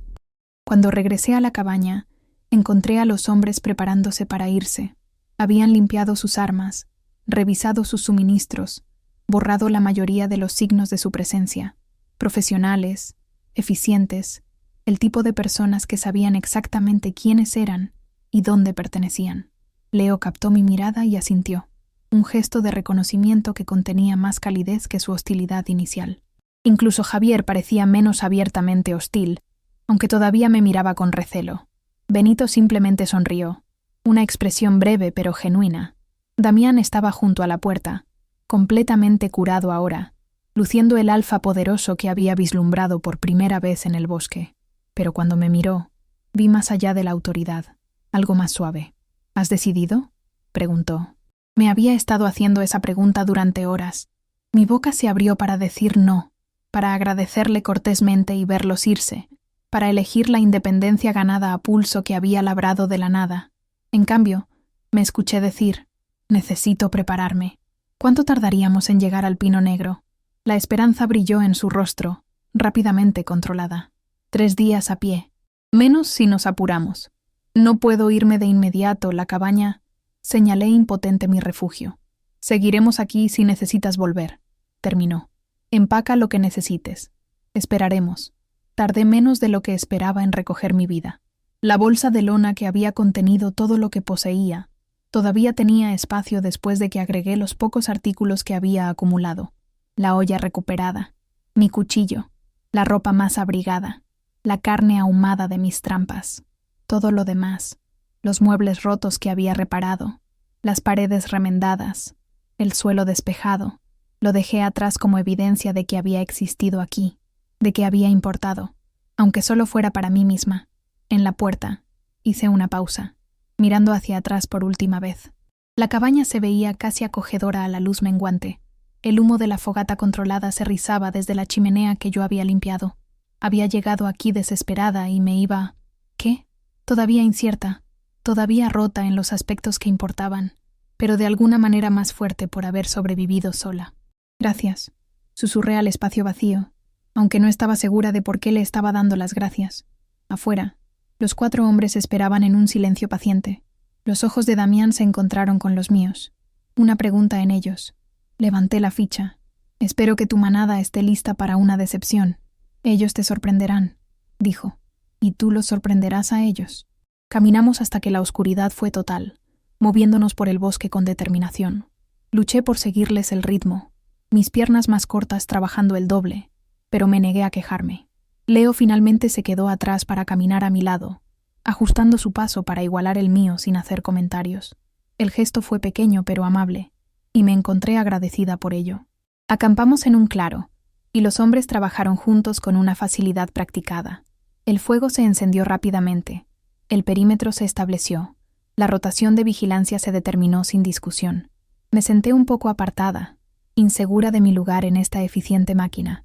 Cuando regresé a la cabaña, encontré a los hombres preparándose para irse. Habían limpiado sus armas, revisado sus suministros, borrado la mayoría de los signos de su presencia. Profesionales, eficientes, el tipo de personas que sabían exactamente quiénes eran y dónde pertenecían. Leo captó mi mirada y asintió, un gesto de reconocimiento que contenía más calidez que su hostilidad inicial. Incluso Javier parecía menos abiertamente hostil, aunque todavía me miraba con recelo. Benito simplemente sonrió, una expresión breve pero genuina. Damián estaba junto a la puerta, completamente curado ahora, luciendo el alfa poderoso que había vislumbrado por primera vez en el bosque. Pero cuando me miró, vi más allá de la autoridad, algo más suave. ¿Has decidido?, preguntó. Me había estado haciendo esa pregunta durante horas. Mi boca se abrió para decir no, para agradecerle cortésmente y verlos irse, para elegir la independencia ganada a pulso que había labrado de la nada. En cambio, me escuché decir, necesito prepararme. ¿Cuánto tardaríamos en llegar al Pino Negro? La esperanza brilló en su rostro, rápidamente controlada. 3 días a pie. Menos si nos apuramos. No puedo irme de inmediato, la cabaña. Señalé impotente mi refugio. Seguiremos aquí si necesitas volver. Terminó. Empaca lo que necesites. Esperaremos. Tardé menos de lo que esperaba en recoger mi vida. La bolsa de lona que había contenido todo lo que poseía todavía tenía espacio después de que agregué los pocos artículos que había acumulado. La olla recuperada, mi cuchillo, la ropa más abrigada, la carne ahumada de mis trampas. Todo lo demás, los muebles rotos que había reparado, las paredes remendadas, el suelo despejado, lo dejé atrás como evidencia de que había existido aquí, de que había importado, aunque solo fuera para mí misma. En la puerta, hice una pausa, mirando hacia atrás por última vez. La cabaña se veía casi acogedora a la luz menguante. El humo de la fogata controlada se rizaba desde la chimenea que yo había limpiado. Había llegado aquí desesperada y me iba... ¿Qué? Todavía incierta, todavía rota en los aspectos que importaban, pero de alguna manera más fuerte por haber sobrevivido sola. Gracias, susurré al espacio vacío, aunque no estaba segura de por qué le estaba dando las gracias. Afuera, los 4 hombres esperaban en un silencio paciente. Los ojos de Damián se encontraron con los míos. Una pregunta en ellos. Levanté la ficha. Espero que tu manada esté lista para una decepción. Ellos te sorprenderán, dijo. Y tú los sorprenderás a ellos. Caminamos hasta que la oscuridad fue total, moviéndonos por el bosque con determinación. Luché por seguirles el ritmo, mis piernas más cortas trabajando el doble, pero me negué a quejarme. Leo finalmente se quedó atrás para caminar a mi lado, ajustando su paso para igualar el mío sin hacer comentarios. El gesto fue pequeño pero amable, y me encontré agradecida por ello. Acampamos en un claro, y los hombres trabajaron juntos con una facilidad practicada. El fuego se encendió rápidamente, el perímetro se estableció, la rotación de vigilancia se determinó sin discusión. Me senté un poco apartada, insegura de mi lugar en esta eficiente máquina.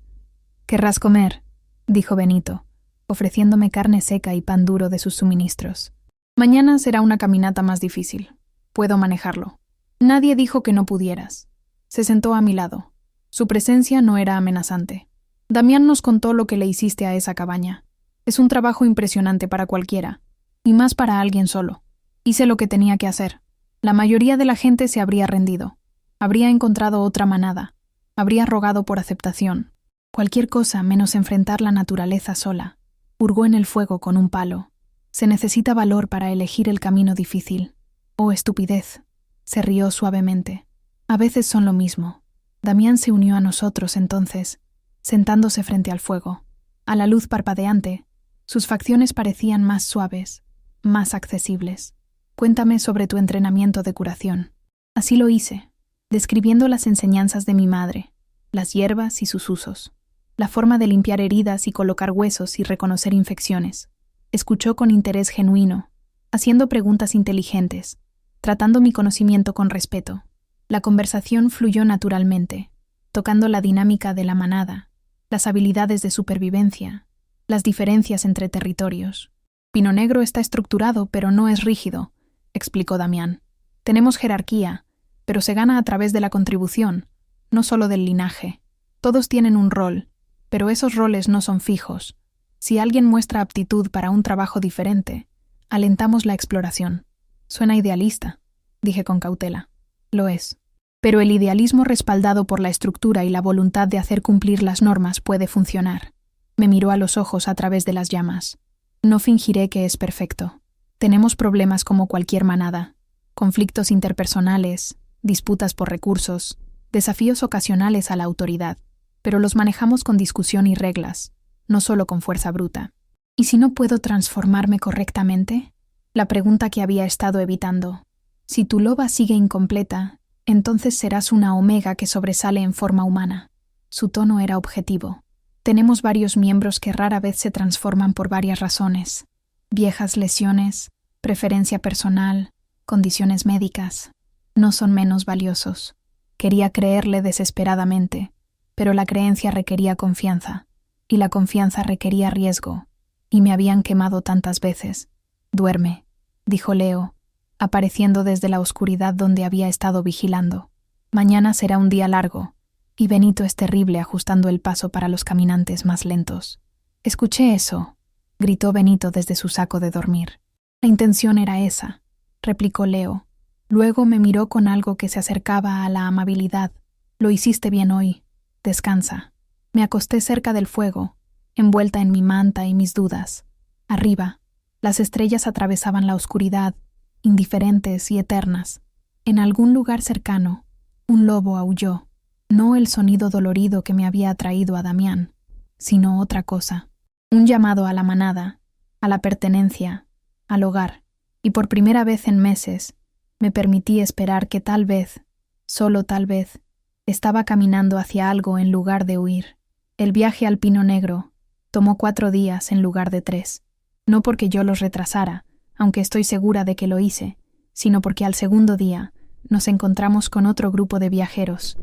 «¿Querrás comer?», dijo Benito, ofreciéndome carne seca y pan duro de sus suministros. «Mañana será una caminata más difícil. Puedo manejarlo». Nadie dijo que no pudieras. Se sentó a mi lado. Su presencia no era amenazante. Damián nos contó lo que le hiciste a esa cabaña. Es un trabajo impresionante para cualquiera, y más para alguien solo. Hice lo que tenía que hacer. La mayoría de la gente se habría rendido. Habría encontrado otra manada. Habría rogado por aceptación. Cualquier cosa menos enfrentar la naturaleza sola. Hurgó en el fuego con un palo. Se necesita valor para elegir el camino difícil. Oh, estupidez. Se rió suavemente. A veces son lo mismo. Damián se unió a nosotros entonces, sentándose frente al fuego. A la luz parpadeante, sus facciones parecían más suaves, más accesibles. Cuéntame sobre tu entrenamiento de curación. Así lo hice, describiendo las enseñanzas de mi madre, las hierbas y sus usos, la forma de limpiar heridas y colocar huesos y reconocer infecciones. Escuchó con interés genuino, haciendo preguntas inteligentes, tratando mi conocimiento con respeto. La conversación fluyó naturalmente, tocando la dinámica de la manada, las habilidades de supervivencia, las diferencias entre territorios. Pino Negro está estructurado, pero no es rígido, explicó Damián. Tenemos jerarquía, pero se gana a través de la contribución, no solo del linaje. Todos tienen un rol, pero esos roles no son fijos. Si alguien muestra aptitud para un trabajo diferente, alentamos la exploración. Suena idealista, dije con cautela. Lo es. Pero el idealismo respaldado por la estructura y la voluntad de hacer cumplir las normas puede funcionar. Me miró a los ojos a través de las llamas. No fingiré que es perfecto. Tenemos problemas como cualquier manada. Conflictos interpersonales, disputas por recursos, desafíos ocasionales a la autoridad. Pero los manejamos con discusión y reglas, no solo con fuerza bruta. ¿Y si no puedo transformarme correctamente? La pregunta que había estado evitando. Si tu loba sigue incompleta, entonces serás una omega que sobresale en forma humana. Su tono era objetivo. Tenemos varios miembros que rara vez se transforman por varias razones. Viejas lesiones, preferencia personal, condiciones médicas. No son menos valiosos. Quería creerle desesperadamente, pero la creencia requería confianza, y la confianza requería riesgo, y me habían quemado tantas veces. Duerme, dijo Leo, apareciendo desde la oscuridad donde había estado vigilando. Mañana será un día largo, y Benito es terrible ajustando el paso para los caminantes más lentos. Escuché eso, gritó Benito desde su saco de dormir. La intención era esa, replicó Leo. Luego me miró con algo que se acercaba a la amabilidad. Lo hiciste bien hoy. Descansa. Me acosté cerca del fuego, envuelta en mi manta y mis dudas. Arriba, las estrellas atravesaban la oscuridad, indiferentes y eternas. En algún lugar cercano, un lobo aulló, no el sonido dolorido que me había atraído a Damián, sino otra cosa. Un llamado a la manada, a la pertenencia, al hogar, y por primera vez en meses, me permití esperar que tal vez, solo tal vez, estaba caminando hacia algo en lugar de huir. El viaje al Pino Negro tomó 4 días en lugar de 3. No porque yo los retrasara, aunque estoy segura de que lo hice, sino porque al segundo día nos encontramos con otro grupo de viajeros.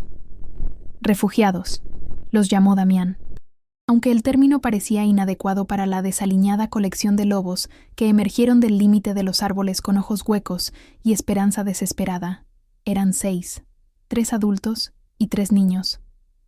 Refugiados, los llamó Damián. Aunque el término parecía inadecuado para la desaliñada colección de lobos que emergieron del límite de los árboles con ojos huecos y esperanza desesperada, eran 6, 3 adultos y 3 niños.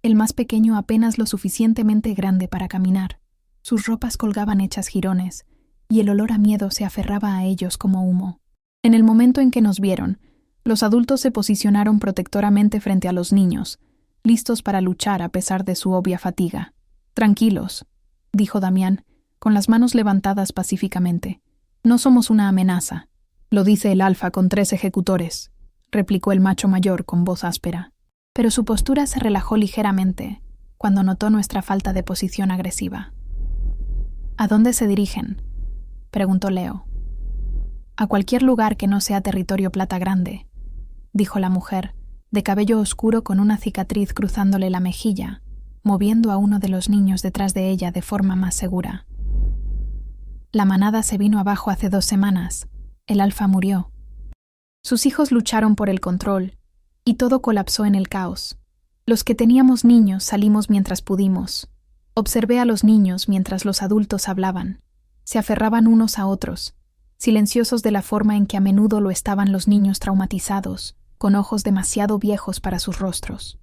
El más pequeño apenas lo suficientemente grande para caminar. Sus ropas colgaban hechas jirones, y el olor a miedo se aferraba a ellos como humo. En el momento en que nos vieron, los adultos se posicionaron protectoramente frente a los niños, listos para luchar a pesar de su obvia fatiga. Tranquilos, dijo Damián, con las manos levantadas pacíficamente. No somos una amenaza. Lo dice el alfa con 3 ejecutores, replicó el macho mayor con voz áspera. Pero su postura se relajó ligeramente cuando notó nuestra falta de posición agresiva. ¿A dónde se dirigen?, preguntó Leo. A cualquier lugar que no sea territorio Plata Grande, dijo la mujer, de cabello oscuro con una cicatriz cruzándole la mejilla, moviendo a uno de los niños detrás de ella de forma más segura. La manada se vino abajo hace 2 semanas. El alfa murió. Sus hijos lucharon por el control, y todo colapsó en el caos. Los que teníamos niños salimos mientras pudimos. Observé a los niños mientras los adultos hablaban. Se aferraban unos a otros, silenciosos de la forma en que a menudo lo estaban los niños traumatizados, con ojos demasiado viejos para sus rostros.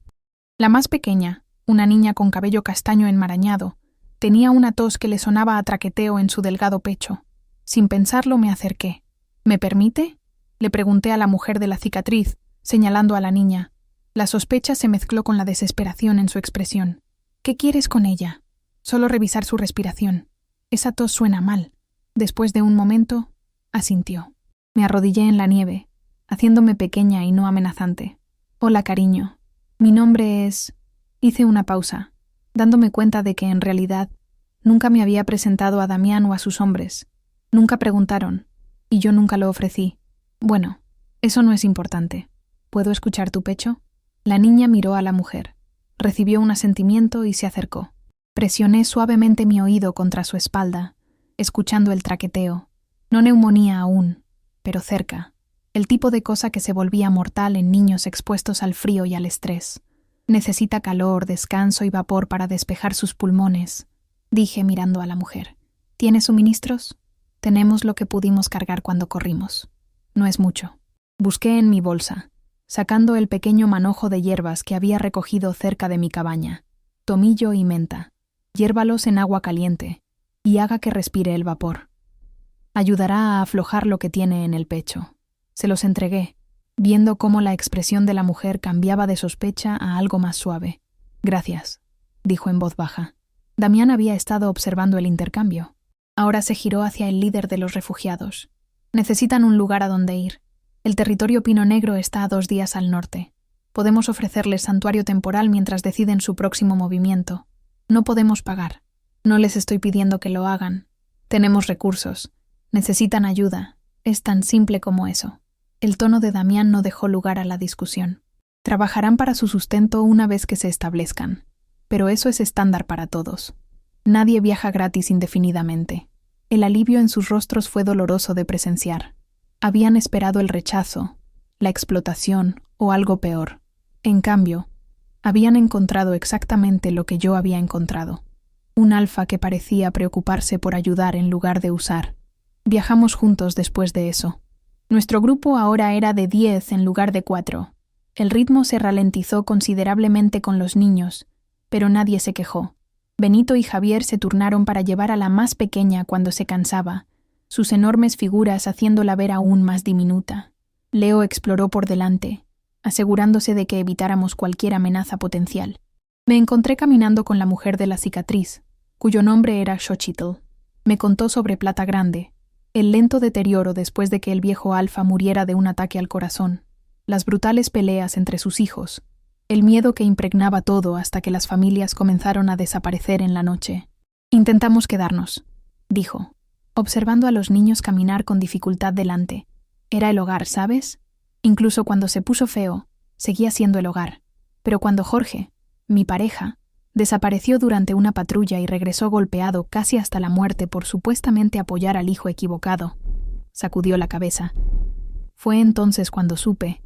La más pequeña, una niña con cabello castaño enmarañado, tenía una tos que le sonaba a traqueteo en su delgado pecho. Sin pensarlo me acerqué. ¿Me permite?, le pregunté a la mujer de la cicatriz, señalando a la niña. La sospecha se mezcló con la desesperación en su expresión. ¿Qué quieres con ella? Solo revisar su respiración. Esa tos suena mal. Después de un momento, asintió. Me arrodillé en la nieve, haciéndome pequeña y no amenazante. Hola, cariño. Mi nombre es... Hice una pausa, dándome cuenta de que en realidad nunca me había presentado a Damián o a sus hombres. Nunca preguntaron, y yo nunca lo ofrecí. Bueno, eso no es importante. ¿Puedo escuchar tu pecho? La niña miró a la mujer. Recibió un asentimiento y se acercó. Presioné suavemente mi oído contra su espalda, escuchando el traqueteo. No neumonía aún, pero cerca. El tipo de cosa que se volvía mortal en niños expuestos al frío y al estrés. Necesita calor, descanso y vapor para despejar sus pulmones, dije mirando a la mujer. ¿Tiene suministros? Tenemos lo que pudimos cargar cuando corrimos. No es mucho. Busqué en mi bolsa, sacando el pequeño manojo de hierbas que había recogido cerca de mi cabaña. Tomillo y menta. Hiérvalos en agua caliente y haga que respire el vapor. Ayudará a aflojar lo que tiene en el pecho. Se los entregué, viendo cómo la expresión de la mujer cambiaba de sospecha a algo más suave. Gracias, dijo en voz baja. Damián había estado observando el intercambio. Ahora se giró hacia el líder de los refugiados. Necesitan un lugar a donde ir. El territorio Pino Negro está a 2 días al norte. Podemos ofrecerles santuario temporal mientras deciden su próximo movimiento. No podemos pagar. No les estoy pidiendo que lo hagan. Tenemos recursos. Necesitan ayuda. Es tan simple como eso. El tono de Damián no dejó lugar a la discusión. Trabajarán para su sustento una vez que se establezcan. Pero eso es estándar para todos. Nadie viaja gratis indefinidamente. El alivio en sus rostros fue doloroso de presenciar. Habían esperado el rechazo, la explotación o algo peor. En cambio, habían encontrado exactamente lo que yo había encontrado. Un alfa que parecía preocuparse por ayudar en lugar de usar. Viajamos juntos después de eso. Nuestro grupo ahora era de 10 en lugar de 4. El ritmo se ralentizó considerablemente con los niños, pero nadie se quejó. Benito y Javier se turnaron para llevar a la más pequeña cuando se cansaba, sus enormes figuras haciéndola ver aún más diminuta. Leo exploró por delante, asegurándose de que evitáramos cualquier amenaza potencial. Me encontré caminando con la mujer de la cicatriz, cuyo nombre era Xochitl. Me contó sobre Plata Grande, el lento deterioro después de que el viejo Alfa muriera de un ataque al corazón, las brutales peleas entre sus hijos, el miedo que impregnaba todo hasta que las familias comenzaron a desaparecer en la noche. Intentamos quedarnos, dijo, observando a los niños caminar con dificultad delante. Era el hogar, ¿sabes? Incluso cuando se puso feo, seguía siendo el hogar. Pero cuando Jorge, mi pareja, desapareció durante una patrulla y regresó golpeado casi hasta la muerte por supuestamente apoyar al hijo equivocado, sacudió la cabeza. Fue entonces cuando supe.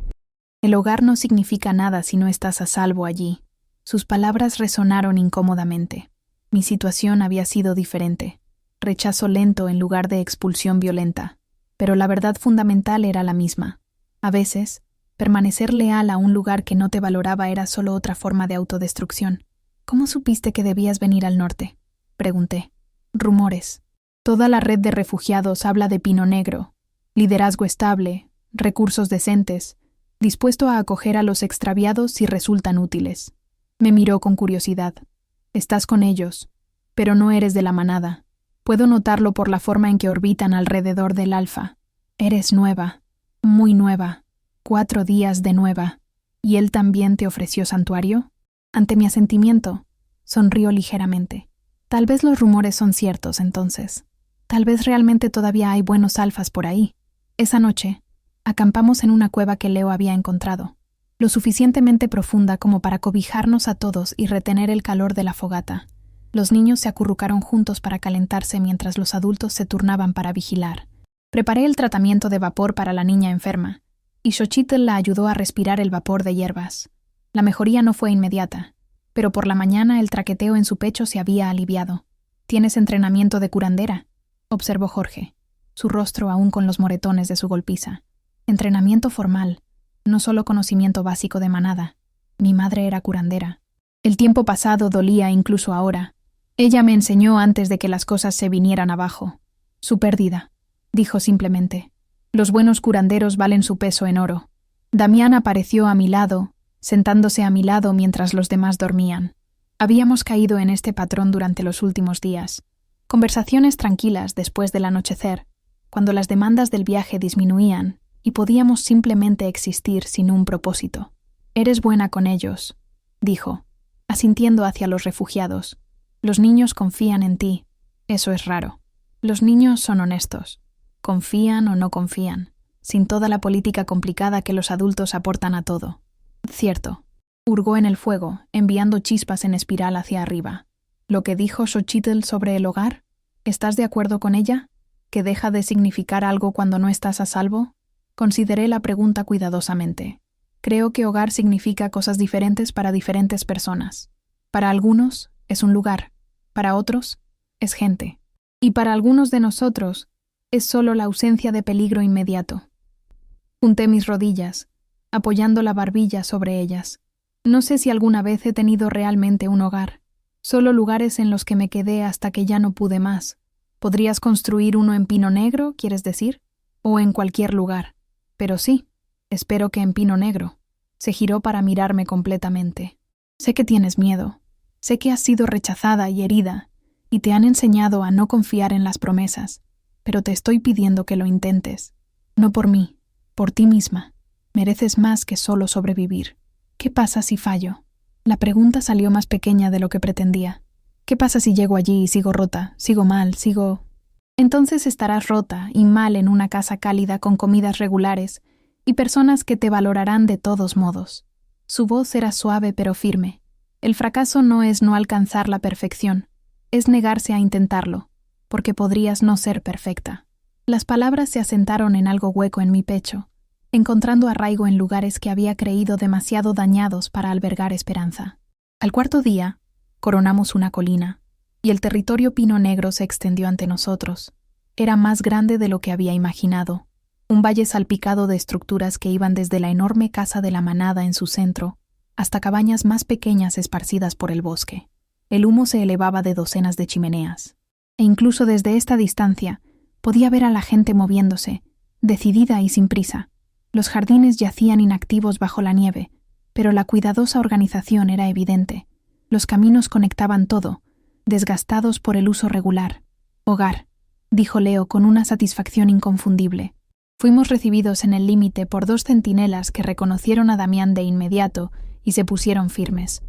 El hogar no significa nada si no estás a salvo allí. Sus palabras resonaron incómodamente. Mi situación había sido diferente. Rechazo lento en lugar de expulsión violenta. Pero la verdad fundamental era la misma. A veces, permanecer leal a un lugar que no te valoraba era solo otra forma de autodestrucción. ¿Cómo supiste que debías venir al norte?, pregunté. Rumores. Toda la red de refugiados habla de Pino Negro. Liderazgo estable, recursos decentes, dispuesto a acoger a los extraviados si resultan útiles. Me miró con curiosidad. Estás con ellos, pero no eres de la manada. Puedo notarlo por la forma en que orbitan alrededor del Alfa. Eres nueva, muy nueva, 4 días de nueva. ¿Y él también te ofreció santuario? Ante mi asentimiento, sonrió ligeramente. Tal vez los rumores son ciertos, entonces. Tal vez realmente todavía hay buenos alfas por ahí. Esa noche, acampamos en una cueva que Leo había encontrado, lo suficientemente profunda como para cobijarnos a todos y retener el calor de la fogata. Los niños se acurrucaron juntos para calentarse mientras los adultos se turnaban para vigilar. Preparé el tratamiento de vapor para la niña enferma, y Xochitl la ayudó a respirar el vapor de hierbas. La mejoría no fue inmediata, pero por la mañana el traqueteo en su pecho se había aliviado. ¿Tienes entrenamiento de curandera?, observó Jorge, su rostro aún con los moretones de su golpiza. Entrenamiento formal, no solo conocimiento básico de manada. Mi madre era curandera. El tiempo pasado dolía incluso ahora. Ella me enseñó antes de que las cosas se vinieran abajo. Su pérdida, dijo simplemente. Los buenos curanderos valen su peso en oro. Damián apareció a mi lado, sentándose a mi lado mientras los demás dormían. Habíamos caído en este patrón durante los últimos días. Conversaciones tranquilas después del anochecer, cuando las demandas del viaje disminuían y podíamos simplemente existir sin un propósito. Eres buena con ellos, dijo, asintiendo hacia los refugiados. Los niños confían en ti. Eso es raro. Los niños son honestos. Confían o no confían, sin toda la política complicada que los adultos aportan a todo. Cierto. Hurgó en el fuego, enviando chispas en espiral hacia arriba. ¿Lo que dijo Xochitl sobre el hogar? ¿Estás de acuerdo con ella? ¿Que deja de significar algo cuando no estás a salvo? Consideré la pregunta cuidadosamente. Creo que hogar significa cosas diferentes para diferentes personas. Para algunos es un lugar, para otros es gente. Y para algunos de nosotros es solo la ausencia de peligro inmediato. Junté mis rodillas, apoyando la barbilla sobre ellas. No sé si alguna vez he tenido realmente un hogar, solo lugares en los que me quedé hasta que ya no pude más. ¿Podrías construir uno en Pino Negro, quieres decir? O en cualquier lugar. Pero sí, espero que en Pino Negro. Se giró para mirarme completamente. Sé que tienes miedo. Sé que has sido rechazada y herida, y te han enseñado a no confiar en las promesas, pero te estoy pidiendo que lo intentes. No por mí, por ti misma. Mereces más que solo sobrevivir. ¿Qué pasa si fallo? La pregunta salió más pequeña de lo que pretendía. ¿Qué pasa si llego allí y sigo rota, sigo mal, sigo...? Entonces estarás rota y mal en una casa cálida con comidas regulares y personas que te valorarán de todos modos. Su voz era suave pero firme. El fracaso no es no alcanzar la perfección, es negarse a intentarlo, porque podrías no ser perfecta. Las palabras se asentaron en algo hueco en mi pecho, encontrando arraigo en lugares que había creído demasiado dañados para albergar esperanza. Al cuarto día, coronamos una colina, y el territorio Pino Negro se extendió ante nosotros. Era más grande de lo que había imaginado, un valle salpicado de estructuras que iban desde la enorme casa de la manada en su centro hasta cabañas más pequeñas esparcidas por el bosque. El humo se elevaba de docenas de chimeneas, e incluso desde esta distancia podía ver a la gente moviéndose, decidida y sin prisa. Los jardines yacían inactivos bajo la nieve, pero la cuidadosa organización era evidente. Los caminos conectaban todo, desgastados por el uso regular. Hogar, dijo Leo con una satisfacción inconfundible. Fuimos recibidos en el límite por 2 centinelas que reconocieron a Damián de inmediato y se pusieron firmes.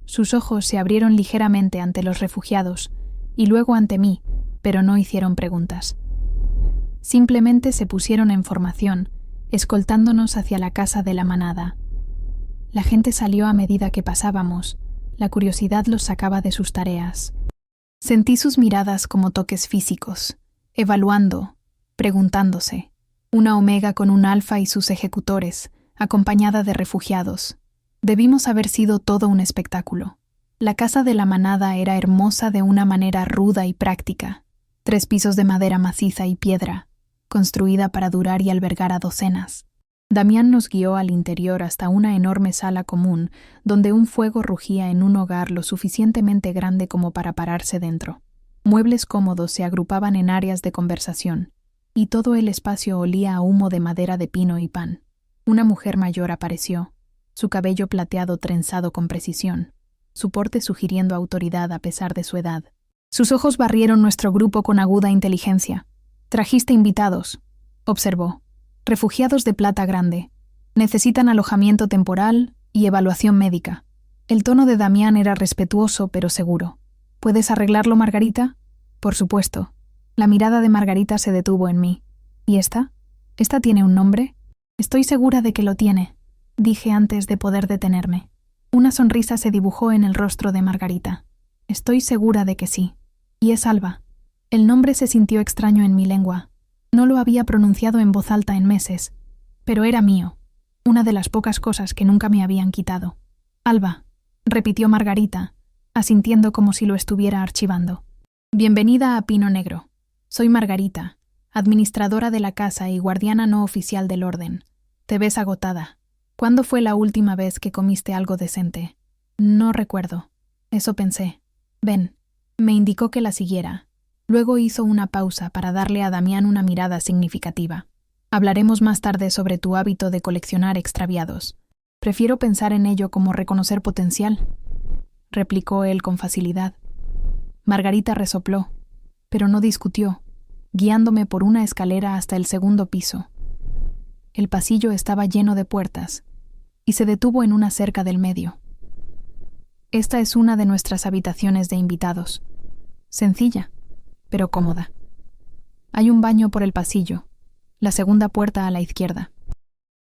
Sus ojos se abrieron ligeramente ante los refugiados y luego ante mí, pero no hicieron preguntas. Simplemente se pusieron en formación, escoltándonos hacia la casa de la manada. La gente salió a medida que pasábamos. La curiosidad los sacaba de sus tareas. Sentí sus miradas como toques físicos, evaluando, preguntándose. Una omega con un alfa y sus ejecutores, acompañada de refugiados. Debimos haber sido todo un espectáculo. La casa de la manada era hermosa de una manera ruda y práctica. 3 pisos de madera maciza y piedra, construida para durar y albergar a docenas. Damián nos guió al interior hasta una enorme sala común, donde un fuego rugía en un hogar lo suficientemente grande como para pararse dentro. Muebles cómodos se agrupaban en áreas de conversación, y todo el espacio olía a humo de madera de pino y pan. Una mujer mayor apareció, su cabello plateado trenzado con precisión, su porte sugiriendo autoridad a pesar de su edad. Sus ojos barrieron nuestro grupo con aguda inteligencia. «Trajiste invitados», observó. «Refugiados de plata grande. Necesitan alojamiento temporal y evaluación médica». El tono de Damián era respetuoso pero seguro. «¿Puedes arreglarlo, Margarita?» «Por supuesto». La mirada de Margarita se detuvo en mí. «¿Y esta? ¿Esta tiene un nombre?» «Estoy segura de que lo tiene», dije antes de poder detenerme. Una sonrisa se dibujó en el rostro de Margarita. «Estoy segura de que sí. Y es Alba». El nombre se sintió extraño en mi lengua. No lo había pronunciado en voz alta en meses, pero era mío, una de las pocas cosas que nunca me habían quitado. «Alba», repitió Margarita, asintiendo como si lo estuviera archivando. «Bienvenida a Pino Negro. Soy Margarita, administradora de la casa y guardiana no oficial del orden. Te ves agotada. ¿Cuándo fue la última vez que comiste algo decente?» «No recuerdo». Eso pensé. «Ven». Me indicó que la siguiera. Luego hizo una pausa para darle a Damián una mirada significativa. «Hablaremos más tarde sobre tu hábito de coleccionar extraviados. Prefiero pensar en ello como reconocer potencial», replicó él con facilidad. Margarita resopló, pero no discutió, guiándome por una escalera hasta el 2º piso. El pasillo estaba lleno de puertas, y se detuvo en una cerca del medio. «Esta es una de nuestras habitaciones de invitados. Sencilla, pero cómoda. Hay un baño por el pasillo, la 2ª puerta a la izquierda.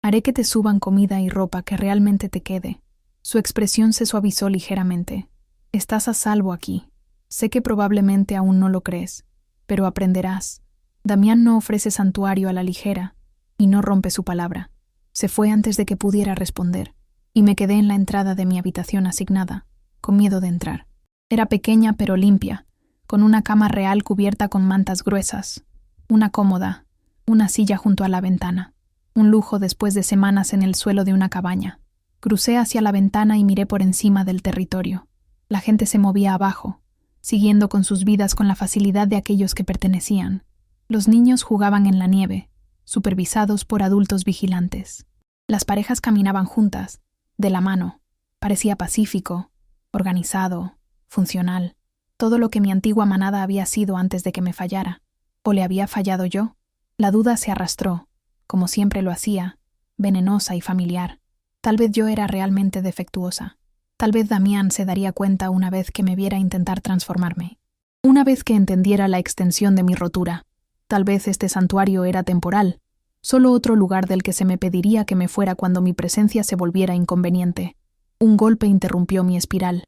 Haré que te suban comida y ropa que realmente te quede». Su expresión se suavizó ligeramente. «Estás a salvo aquí. Sé que probablemente aún no lo crees, pero aprenderás. Damián no ofrece santuario a la ligera y no rompe su palabra. Se fue antes de que pudiera responder, y me quedé en la entrada de mi habitación asignada, con miedo de entrar. Era pequeña pero limpia, con una cama real cubierta con mantas gruesas, una cómoda, una silla junto a la ventana, un lujo después de semanas en el suelo de una cabaña. Crucé hacia la ventana y miré por encima del territorio. La gente se movía abajo, siguiendo con sus vidas con la facilidad de aquellos que pertenecían. Los niños jugaban en la nieve, supervisados por adultos vigilantes. Las parejas caminaban juntas, de la mano. Parecía pacífico, organizado, funcional. Todo lo que mi antigua manada había sido antes de que me fallara. ¿O le había fallado yo? La duda se arrastró, como siempre lo hacía, venenosa y familiar. Tal vez yo era realmente defectuosa. Tal vez Damián se daría cuenta una vez que me viera intentar transformarme. Una vez que entendiera la extensión de mi rotura. Tal vez este santuario era temporal, solo otro lugar del que se me pediría que me fuera cuando mi presencia se volviera inconveniente. Un golpe interrumpió mi espiral.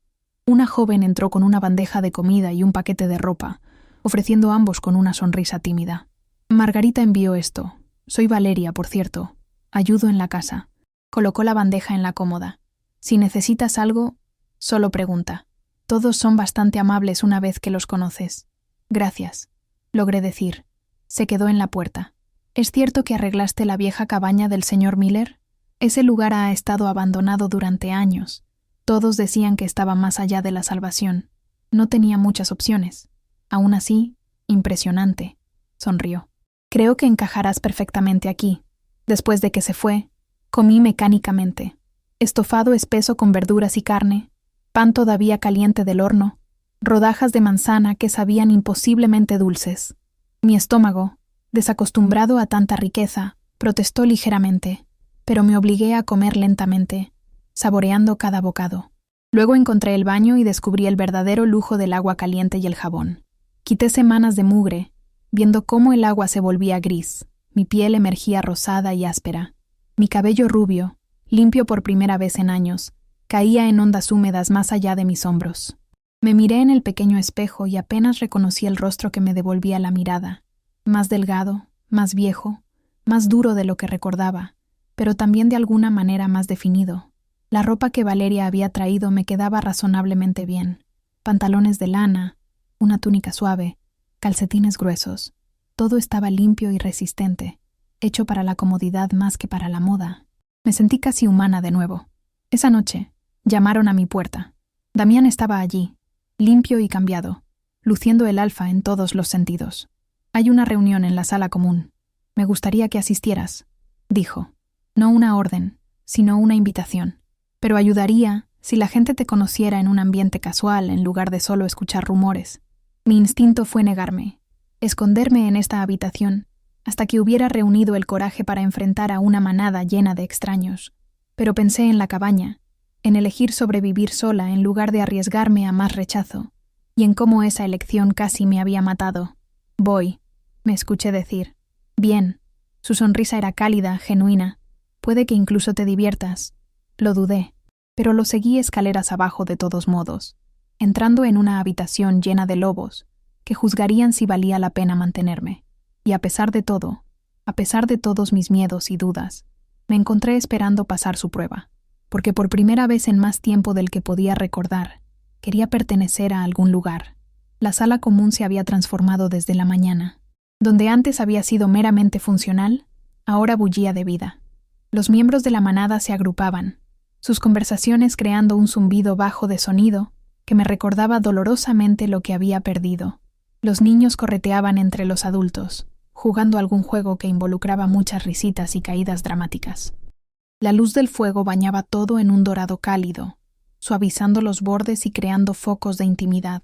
Una joven entró con una bandeja de comida y un paquete de ropa, ofreciendo ambos con una sonrisa tímida. Margarita envió esto. Soy Valeria, por cierto. Ayudo en la casa. Colocó la bandeja en la cómoda. Si necesitas algo, solo pregunta. Todos son bastante amables una vez que los conoces. Gracias, logré decir. Se quedó en la puerta. ¿Es cierto que arreglaste la vieja cabaña del señor Miller? Ese lugar ha estado abandonado durante años. Todos decían que estaba más allá de la salvación. No tenía muchas opciones. Aún así, impresionante. Sonrió. Creo que encajarás perfectamente aquí. Después de que se fue, comí mecánicamente. Estofado espeso con verduras y carne, pan todavía caliente del horno, rodajas de manzana que sabían imposiblemente dulces. Mi estómago, desacostumbrado a tanta riqueza, protestó ligeramente, pero me obligué a comer lentamente, saboreando cada bocado. Luego encontré el baño y descubrí el verdadero lujo del agua caliente y el jabón. Quité semanas de mugre, viendo cómo el agua se volvía gris, mi piel emergía rosada y áspera. Mi cabello rubio, limpio por primera vez en años, caía en ondas húmedas más allá de mis hombros. Me miré en el pequeño espejo y apenas reconocí el rostro que me devolvía la mirada. Más delgado, más viejo, más duro de lo que recordaba, pero también de alguna manera más definido. La ropa que Valeria había traído me quedaba razonablemente bien. Pantalones de lana, una túnica suave, calcetines gruesos. Todo estaba limpio y resistente, hecho para la comodidad más que para la moda. Me sentí casi humana de nuevo. Esa noche, llamaron a mi puerta. Damián estaba allí, limpio y cambiado, luciendo el alfa en todos los sentidos. Hay una reunión en la sala común. Me gustaría que asistieras, dijo. No una orden, sino una invitación. Pero ayudaría si la gente te conociera en un ambiente casual en lugar de solo escuchar rumores. Mi instinto fue negarme, esconderme en esta habitación, hasta que hubiera reunido el coraje para enfrentar a una manada llena de extraños. Pero pensé en la cabaña, en elegir sobrevivir sola en lugar de arriesgarme a más rechazo, y en cómo esa elección casi me había matado. Voy, me escuché decir. Bien. Su sonrisa era cálida, genuina. Puede que incluso te diviertas. Lo dudé, pero lo seguí escaleras abajo de todos modos, entrando en una habitación llena de lobos, que juzgarían si valía la pena mantenerme. Y a pesar de todo, a pesar de todos mis miedos y dudas, me encontré esperando pasar su prueba, porque por primera vez en más tiempo del que podía recordar, quería pertenecer a algún lugar. La sala común se había transformado desde la mañana. Donde antes había sido meramente funcional, ahora bullía de vida. Los miembros de la manada se agrupaban, sus conversaciones creando un zumbido bajo de sonido que me recordaba dolorosamente lo que había perdido. Los niños correteaban entre los adultos, jugando algún juego que involucraba muchas risitas y caídas dramáticas. La luz del fuego bañaba todo en un dorado cálido, suavizando los bordes y creando focos de intimidad.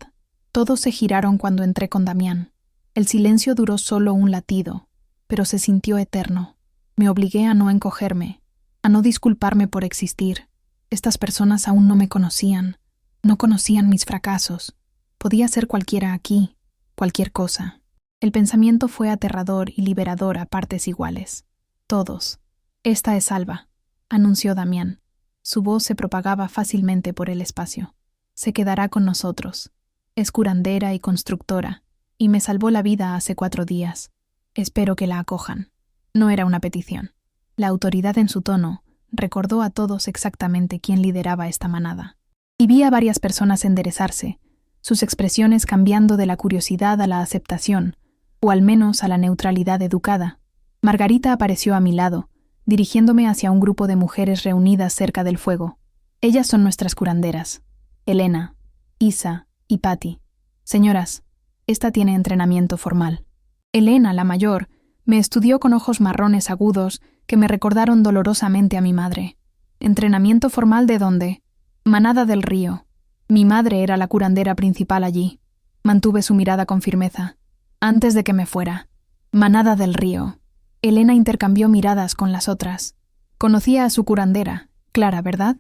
Todos se giraron cuando entré con Damián. El silencio duró solo un latido, pero se sintió eterno. Me obligué a no encogerme, a no disculparme por existir. Estas personas aún no me conocían, no conocían mis fracasos. Podía ser cualquiera aquí, cualquier cosa. El pensamiento fue aterrador y liberador a partes iguales. Todos. Esta es Alba, anunció Damián. Su voz se propagaba fácilmente por el espacio. Se quedará con nosotros. Es curandera y constructora, y me salvó la vida hace 4 días. Espero que la acojan. No era una petición. La autoridad en su tono recordó a todos exactamente quién lideraba esta manada. Y vi a varias personas enderezarse, sus expresiones cambiando de la curiosidad a la aceptación, o al menos a la neutralidad educada. Margarita apareció a mi lado, dirigiéndome hacia un grupo de mujeres reunidas cerca del fuego. Ellas son nuestras curanderas, Elena, Isa y Patty. Señoras, esta tiene entrenamiento formal. Elena, la mayor, me estudió con ojos marrones agudos que me recordaron dolorosamente a mi madre. ¿Entrenamiento formal de dónde? Manada del Río. Mi madre era la curandera principal allí. Mantuve su mirada con firmeza. Antes de que me fuera. Manada del Río. Elena intercambió miradas con las otras. Conocía a su curandera, Clara, ¿verdad?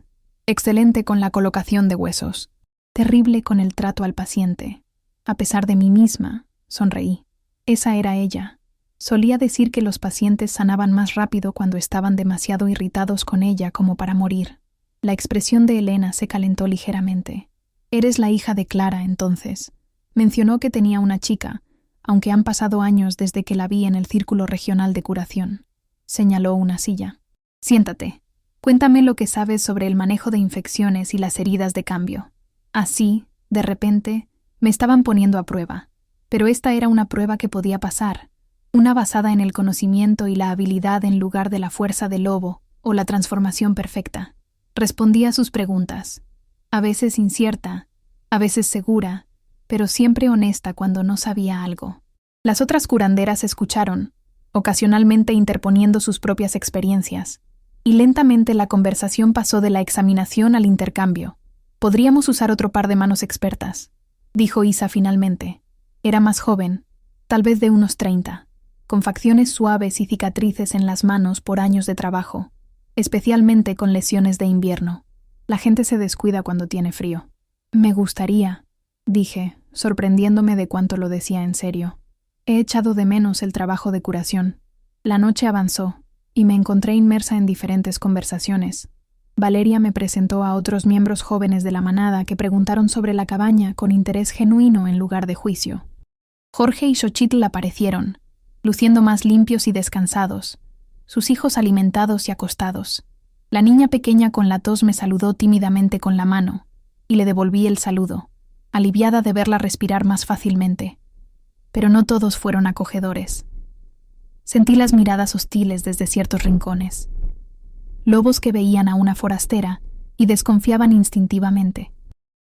Excelente con la colocación de huesos. Terrible con el trato al paciente. A pesar de mí misma, sonreí. Esa era ella. Solía decir que los pacientes sanaban más rápido cuando estaban demasiado irritados con ella como para morir. La expresión de Elena se calentó ligeramente. «Eres la hija de Clara, entonces». Mencionó que tenía una chica, aunque han pasado años desde que la vi en el Círculo Regional de Curación. Señaló una silla. «Siéntate. Cuéntame lo que sabes sobre el manejo de infecciones y las heridas de cambio». Así, de repente, me estaban poniendo a prueba. Pero esta era una prueba que podía pasar, una basada en el conocimiento y la habilidad en lugar de la fuerza del lobo o la transformación perfecta. Respondía a sus preguntas, a veces incierta, a veces segura, pero siempre honesta cuando no sabía algo. Las otras curanderas escucharon, ocasionalmente interponiendo sus propias experiencias, y lentamente la conversación pasó de la examinación al intercambio. «Podríamos usar otro par de manos expertas», dijo Isa finalmente. Era más joven, tal vez de unos 30, con facciones suaves y cicatrices en las manos por años de trabajo, especialmente con lesiones de invierno. La gente se descuida cuando tiene frío. «Me gustaría», dije, sorprendiéndome de cuánto lo decía en serio. He echado de menos el trabajo de curación. La noche avanzó, y me encontré inmersa en diferentes conversaciones. Valeria me presentó a otros miembros jóvenes de la manada que preguntaron sobre la cabaña con interés genuino en lugar de juicio. Jorge y Xochitl aparecieron, luciendo más limpios y descansados, sus hijos alimentados y acostados. La niña pequeña con la tos me saludó tímidamente con la mano, y le devolví el saludo, aliviada de verla respirar más fácilmente. Pero no todos fueron acogedores. Sentí las miradas hostiles desde ciertos rincones. Lobos que veían a una forastera y desconfiaban instintivamente.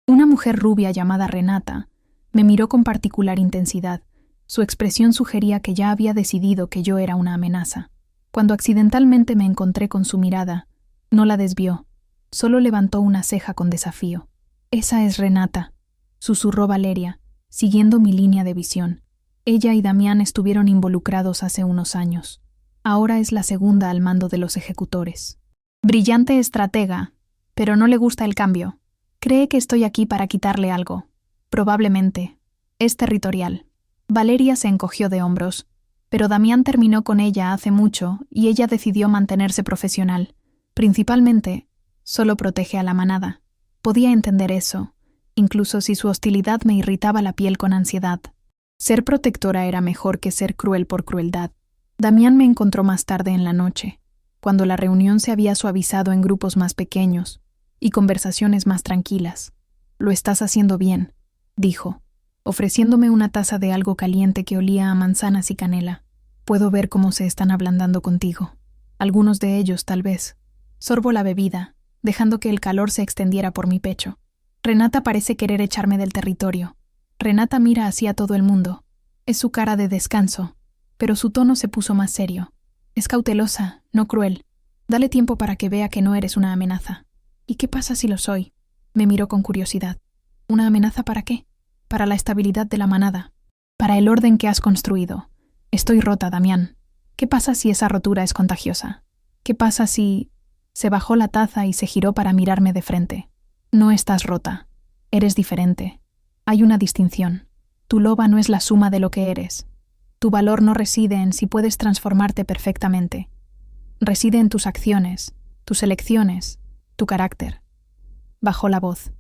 Una mujer rubia llamada Renata me miró con particular intensidad. Su expresión sugería que ya había decidido que yo era una amenaza. Cuando accidentalmente me encontré con su mirada, no la desvió, solo levantó una ceja con desafío. «Esa es Renata», susurró Valeria, siguiendo mi línea de visión. Ella y Damián estuvieron involucrados hace unos años. Ahora es la segunda al mando de los ejecutores. Brillante estratega, pero no le gusta el cambio. Cree que estoy aquí para quitarle algo. Probablemente. Es territorial. Valeria se encogió de hombros, pero Damián terminó con ella hace mucho y ella decidió mantenerse profesional. Principalmente, solo protege a la manada. Podía entender eso, incluso si su hostilidad me irritaba la piel con ansiedad. Ser protectora era mejor que ser cruel por crueldad. Damián me encontró más tarde en la noche, cuando la reunión se había suavizado en grupos más pequeños y conversaciones más tranquilas. «Lo estás haciendo bien», dijo, ofreciéndome una taza de algo caliente que olía a manzanas y canela. «Puedo ver cómo se están ablandando contigo. Algunos de ellos, tal vez». Sorbo la bebida, dejando que el calor se extendiera por mi pecho. Renata parece querer echarme del territorio. Renata mira hacia todo el mundo. Es su cara de descanso, pero su tono se puso más serio. Es cautelosa, no cruel. Dale tiempo para que vea que no eres una amenaza. ¿Y qué pasa si lo soy? Me miró con curiosidad. ¿Una amenaza para qué? Para la estabilidad de la manada. Para el orden que has construido. Estoy rota, Damián. ¿Qué pasa si esa rotura es contagiosa? ¿Qué pasa si...? Se bajó la taza y se giró para mirarme de frente. No estás rota. Eres diferente. Hay una distinción. Tu loba no es la suma de lo que eres. Tu valor no reside en si puedes transformarte perfectamente. Reside en tus acciones, tus elecciones, tu carácter. Bajó la voz.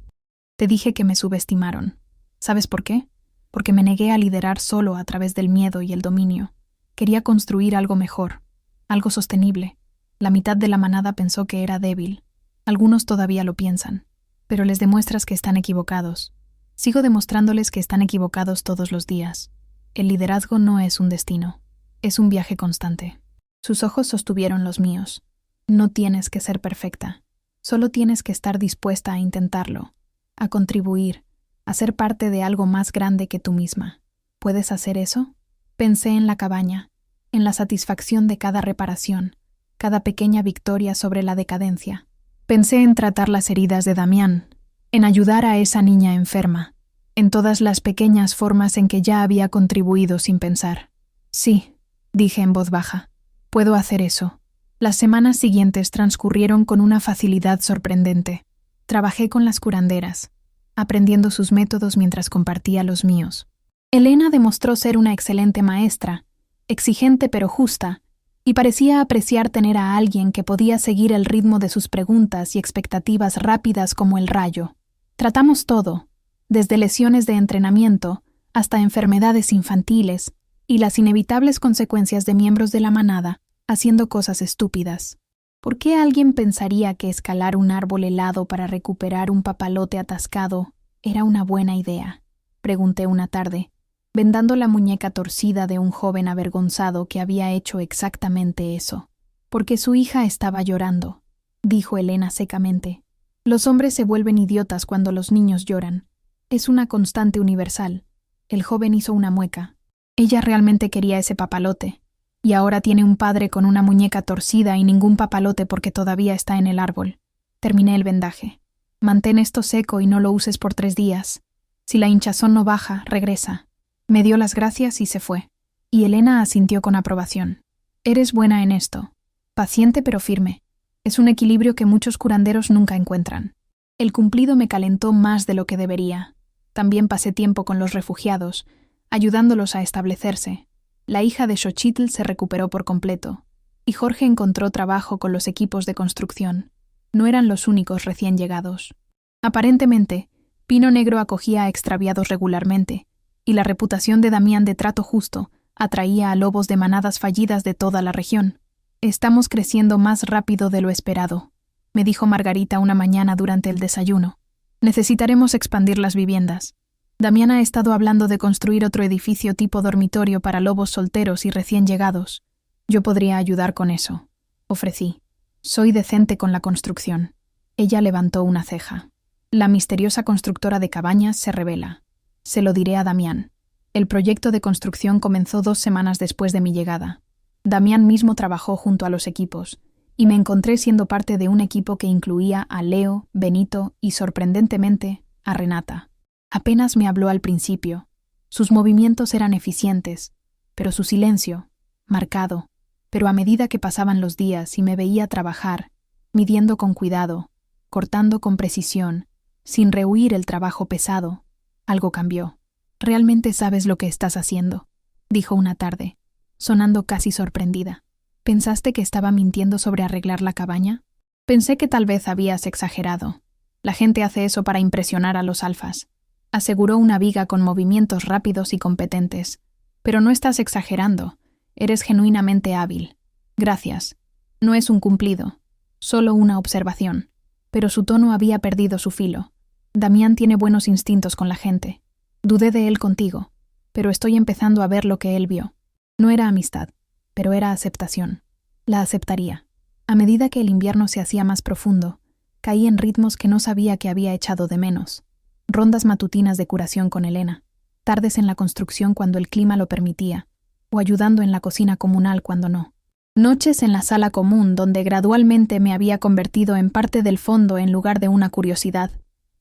Te dije que me subestimaron. ¿Sabes por qué? Porque me negué a liderar solo a través del miedo y el dominio. Quería construir algo mejor, algo sostenible. La mitad de la manada pensó que era débil. Algunos todavía lo piensan, pero les demuestras que están equivocados. Sigo demostrándoles que están equivocados todos los días. El liderazgo no es un destino, es un viaje constante. Sus ojos sostuvieron los míos. No tienes que ser perfecta. Solo tienes que estar dispuesta a intentarlo, a contribuir, a ser parte de algo más grande que tú misma. ¿Puedes hacer eso? Pensé en la cabaña, en la satisfacción de cada reparación, cada pequeña victoria sobre la decadencia. Pensé en tratar las heridas de Damián, en ayudar a esa niña enferma, en todas las pequeñas formas en que ya había contribuido sin pensar. Sí, dije en voz baja, puedo hacer eso. Las semanas siguientes transcurrieron con una facilidad sorprendente. Trabajé con las curanderas, aprendiendo sus métodos mientras compartía los míos. Elena demostró ser una excelente maestra, exigente pero justa, y parecía apreciar tener a alguien que podía seguir el ritmo de sus preguntas y expectativas rápidas como el rayo. Tratamos todo, desde lesiones de entrenamiento hasta enfermedades infantiles y las inevitables consecuencias de miembros de la manada haciendo cosas estúpidas. ¿Por qué alguien pensaría que escalar un árbol helado para recuperar un papalote atascado era una buena idea? Pregunté una tarde, vendando la muñeca torcida de un joven avergonzado que había hecho exactamente eso. Porque su hija estaba llorando, dijo Elena secamente. Los hombres se vuelven idiotas cuando los niños lloran. Es una constante universal. El joven hizo una mueca. Ella realmente quería ese papalote, y ahora tiene un padre con una muñeca torcida y ningún papalote porque todavía está en el árbol. Terminé el vendaje. Mantén esto seco y no lo uses por 3 días. Si la hinchazón no baja, regresa. Me dio las gracias y se fue. Y Elena asintió con aprobación. Eres buena en esto. Paciente pero firme. Es un equilibrio que muchos curanderos nunca encuentran. El cumplido me calentó más de lo que debería. También pasé tiempo con los refugiados, ayudándolos a establecerse. La hija de Xochitl se recuperó por completo, y Jorge encontró trabajo con los equipos de construcción. No eran los únicos recién llegados. Aparentemente, Pino Negro acogía a extraviados regularmente, y la reputación de Damián de trato justo atraía a lobos de manadas fallidas de toda la región. Estamos creciendo más rápido de lo esperado, me dijo Margarita una mañana durante el desayuno. Necesitaremos expandir las viviendas. Damián ha estado hablando de construir otro edificio tipo dormitorio para lobos solteros y recién llegados. Yo podría ayudar con eso, ofrecí. Soy decente con la construcción. Ella levantó una ceja. La misteriosa constructora de cabañas se revela. Se lo diré a Damián. El proyecto de construcción comenzó 2 semanas después de mi llegada. Damián mismo trabajó junto a los equipos, y me encontré siendo parte de un equipo que incluía a Leo, Benito y, sorprendentemente, a Renata. Apenas me habló al principio. Sus movimientos eran eficientes, pero su silencio, marcado. Pero a medida que pasaban los días y me veía trabajar, midiendo con cuidado, cortando con precisión, sin rehuir el trabajo pesado, algo cambió. «¿Realmente sabes lo que estás haciendo?», dijo una tarde, sonando casi sorprendida. «¿Pensaste que estaba mintiendo sobre arreglar la cabaña? Pensé que tal vez habías exagerado. La gente hace eso para impresionar a los alfas», aseguró una viga con movimientos rápidos y competentes. «Pero no estás exagerando. Eres genuinamente hábil. Gracias. No es un cumplido, solo una observación». Pero su tono había perdido su filo. «Damián tiene buenos instintos con la gente. Dudé de él contigo, pero estoy empezando a ver lo que él vio. No era amistad, pero era aceptación. La aceptaría». A medida que el invierno se hacía más profundo, caí en ritmos que no sabía que había echado de menos. Rondas matutinas de curación con Elena, tardes en la construcción cuando el clima lo permitía, o ayudando en la cocina comunal cuando no. Noches en la sala común donde gradualmente me había convertido en parte del fondo en lugar de una curiosidad.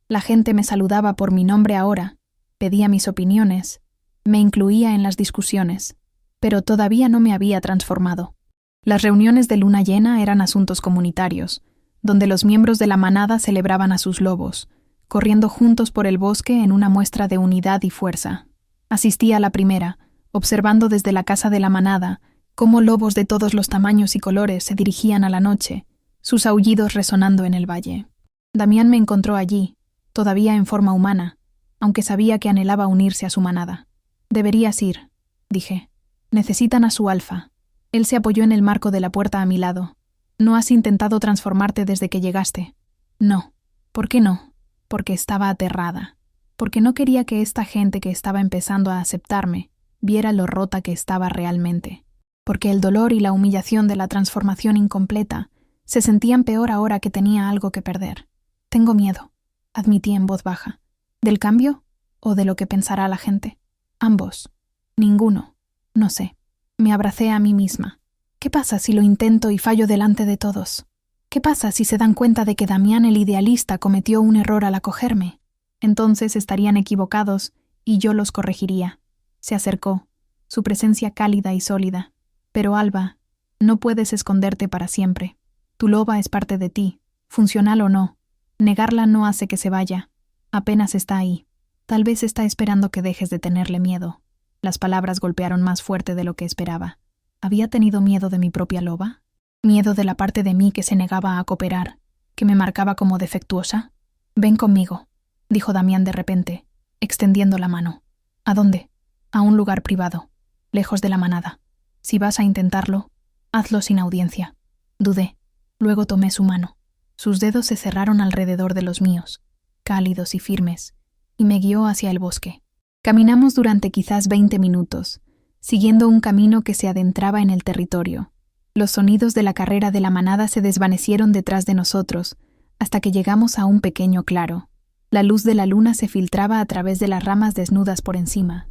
La gente me saludaba por mi nombre ahora, pedía mis opiniones, me incluía en las discusiones, pero todavía no me había transformado. Las reuniones de luna llena eran asuntos comunitarios, donde los miembros de la manada celebraban a sus lobos, corriendo juntos por el bosque en una muestra de unidad y fuerza. Asistí a la primera, observando desde la casa de la manada cómo lobos de todos los tamaños y colores se dirigían a la noche, sus aullidos resonando en el valle. Damián me encontró allí, todavía en forma humana, aunque sabía que anhelaba unirse a su manada. «Deberías ir», dije. «Necesitan a su alfa». Él se apoyó en el marco de la puerta a mi lado. ¿No has intentado transformarte desde que llegaste? No. ¿Por qué no? Porque estaba aterrada. Porque no quería que esta gente que estaba empezando a aceptarme viera lo rota que estaba realmente. Porque el dolor y la humillación de la transformación incompleta se sentían peor ahora que tenía algo que perder. Tengo miedo, admití en voz baja. ¿Del cambio o de lo que pensará la gente? Ambos. Ninguno. No sé. Me abracé a mí misma. ¿Qué pasa si lo intento y fallo delante de todos? ¿Qué pasa si se dan cuenta de que Damián el idealista cometió un error al acogerme? Entonces estarían equivocados y yo los corregiría. Se acercó, su presencia cálida y sólida. Pero Alba, no puedes esconderte para siempre. Tu loba es parte de ti, funcional o no. Negarla no hace que se vaya. Apenas está ahí. Tal vez está esperando que dejes de tenerle miedo. Las palabras golpearon más fuerte de lo que esperaba. ¿Había tenido miedo de mi propia loba? ¿Miedo de la parte de mí que se negaba a cooperar, que me marcaba como defectuosa? Ven conmigo, dijo Damián de repente, extendiendo la mano. ¿A dónde? A un lugar privado, lejos de la manada. Si vas a intentarlo, hazlo sin audiencia. Dudé. Luego tomé su mano. Sus dedos se cerraron alrededor de los míos, cálidos y firmes, y me guió hacia el bosque. Caminamos durante quizás 20 minutos, siguiendo un camino que se adentraba en el territorio. Los sonidos de la carrera de la manada se desvanecieron detrás de nosotros, hasta que llegamos a un pequeño claro. La luz de la luna se filtraba a través de las ramas desnudas por encima.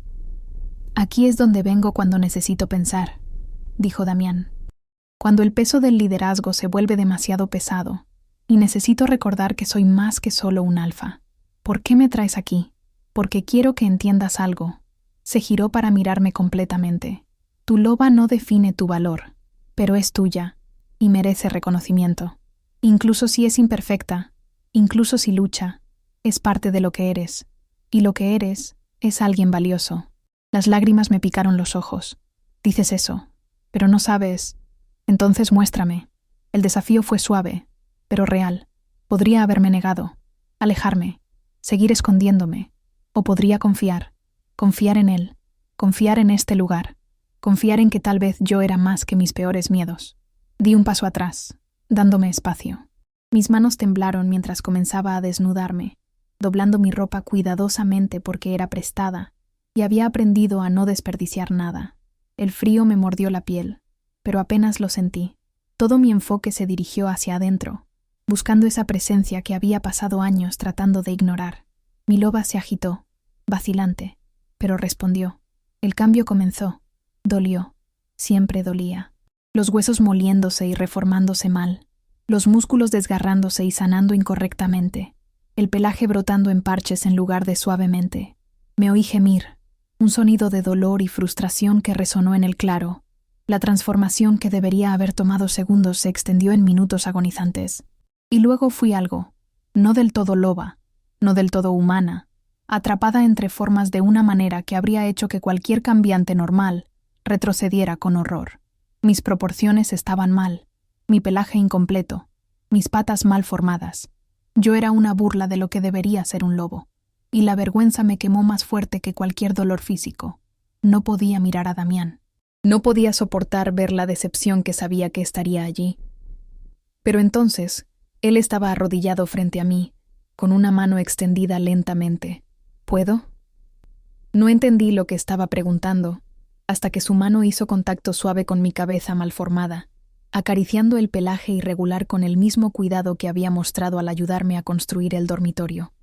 Aquí es donde vengo cuando necesito pensar, dijo Damián. Cuando el peso del liderazgo se vuelve demasiado pesado, y necesito recordar que soy más que solo un alfa. ¿Por qué me traes aquí? Porque quiero que entiendas algo. Se giró para mirarme completamente. Tu loba no define tu valor, pero es tuya, y merece reconocimiento. Incluso si es imperfecta, incluso si lucha, es parte de lo que eres, y lo que eres es alguien valioso. Las lágrimas me picaron los ojos. Dices eso, pero no sabes. Entonces muéstrame. El desafío fue suave, pero real. Podría haberme negado, alejarme, seguir escondiéndome, o podría confiar en él, confiar en este lugar, confiar en que tal vez yo era más que mis peores miedos. Di un paso atrás, dándome espacio. Mis manos temblaron mientras comenzaba a desnudarme, doblando mi ropa cuidadosamente porque era prestada, y había aprendido a no desperdiciar nada. El frío me mordió la piel, pero apenas lo sentí. Todo mi enfoque se dirigió hacia adentro, buscando esa presencia que había pasado años tratando de ignorar. Mi loba se agitó, vacilante, pero respondió. El cambio comenzó. Dolió. Siempre dolía. Los huesos moliéndose y reformándose mal, los músculos desgarrándose y sanando incorrectamente, el pelaje brotando en parches en lugar de suavemente. Me oí gemir, un sonido de dolor y frustración que resonó en el claro. La transformación que debería haber tomado segundos se extendió en minutos agonizantes. Y luego fui algo, no del todo loba, no del todo humana, atrapada entre formas de una manera que habría hecho que cualquier cambiante normal retrocediera con horror. Mis proporciones estaban mal, mi pelaje incompleto, mis patas mal formadas. Yo era una burla de lo que debería ser un lobo, y la vergüenza me quemó más fuerte que cualquier dolor físico. No podía mirar a Damián. No podía soportar ver la decepción que sabía que estaría allí. Pero entonces, él estaba arrodillado frente a mí, con una mano extendida lentamente. ¿Puedo? No entendí lo que estaba preguntando, hasta que su mano hizo contacto suave con mi cabeza malformada, acariciando el pelaje irregular con el mismo cuidado que había mostrado al ayudarme a construir el dormitorio.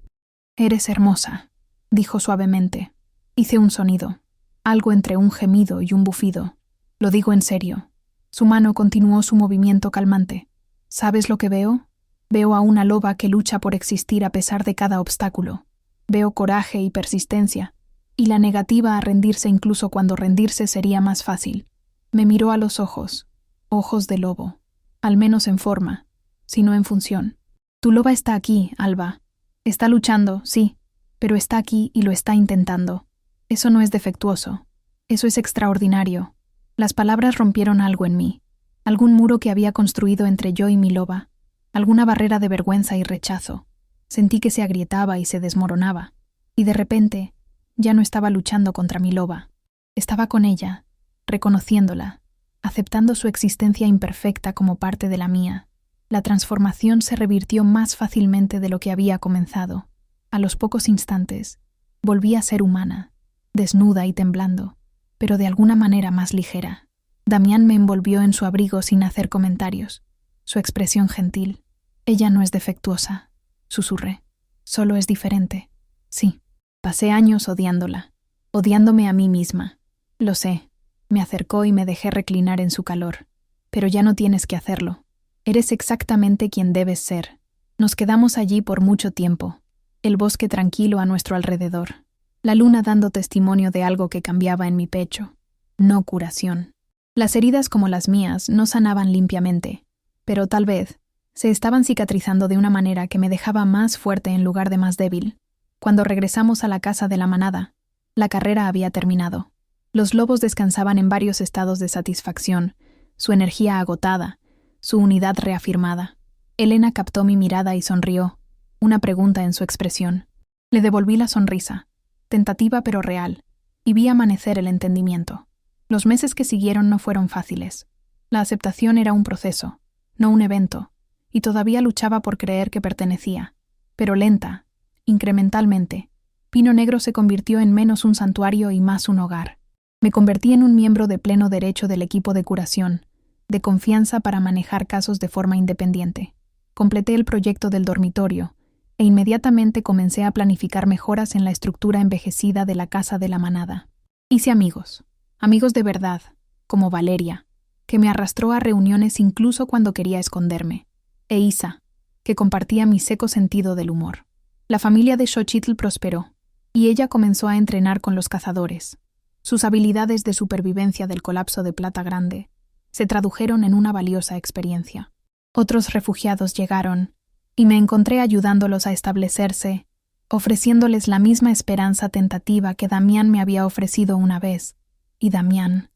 «Eres hermosa», dijo suavemente. Hice un sonido, algo entre un gemido y un bufido. Lo digo en serio. Su mano continuó su movimiento calmante. ¿Sabes lo que veo? Veo a una loba que lucha por existir a pesar de cada obstáculo. Veo coraje y persistencia, y la negativa a rendirse incluso cuando rendirse sería más fácil. Me miró a los ojos, ojos de lobo, al menos en forma, si no en función. Tu loba está aquí, Alba. Está luchando, sí, pero está aquí y lo está intentando. Eso no es defectuoso. Eso es extraordinario. Las palabras rompieron algo en mí, algún muro que había construido entre yo y mi loba, alguna barrera de vergüenza y rechazo. Sentí que se agrietaba y se desmoronaba, y de repente ya no estaba luchando contra mi loba. Estaba con ella, reconociéndola, aceptando su existencia imperfecta como parte de la mía. La transformación se revirtió más fácilmente de lo que había comenzado. A los pocos instantes, volví a ser humana, desnuda y temblando, pero de alguna manera más ligera. Damián me envolvió en su abrigo sin hacer comentarios. Su expresión gentil. «Ella no es defectuosa», susurré. «Solo es diferente». Sí, pasé años odiándola, odiándome a mí misma. Lo sé. Me acercó y me dejé reclinar en su calor. «Pero ya no tienes que hacerlo. Eres exactamente quien debes ser». Nos quedamos allí por mucho tiempo. El bosque tranquilo a nuestro alrededor. La luna dando testimonio de algo que cambiaba en mi pecho. No curación. Las heridas como las mías no sanaban limpiamente, pero tal vez se estaban cicatrizando de una manera que me dejaba más fuerte en lugar de más débil. Cuando regresamos a la casa de la manada, la carrera había terminado. Los lobos descansaban en varios estados de satisfacción, su energía agotada, su unidad reafirmada. Elena captó mi mirada y sonrió, una pregunta en su expresión. Le devolví la sonrisa, tentativa pero real, y vi amanecer el entendimiento. Los meses que siguieron no fueron fáciles. La aceptación era un proceso, no un evento, y todavía luchaba por creer que pertenecía. Pero lenta, incrementalmente, Pino Negro se convirtió en menos un santuario y más un hogar. Me convertí en un miembro de pleno derecho del equipo de curación, de confianza para manejar casos de forma independiente. Completé el proyecto del dormitorio, e inmediatamente comencé a planificar mejoras en la estructura envejecida de la casa de la manada. Hice amigos de verdad, como Valeria, que me arrastró a reuniones incluso cuando quería esconderme, e Isa, que compartía mi seco sentido del humor. La familia de Xochitl prosperó, y ella comenzó a entrenar con los cazadores. Sus habilidades de supervivencia del colapso de Plata Grande se tradujeron en una valiosa experiencia. Otros refugiados llegaron, y me encontré ayudándolos a establecerse, ofreciéndoles la misma esperanza tentativa que Damián me había ofrecido una vez. Y Damián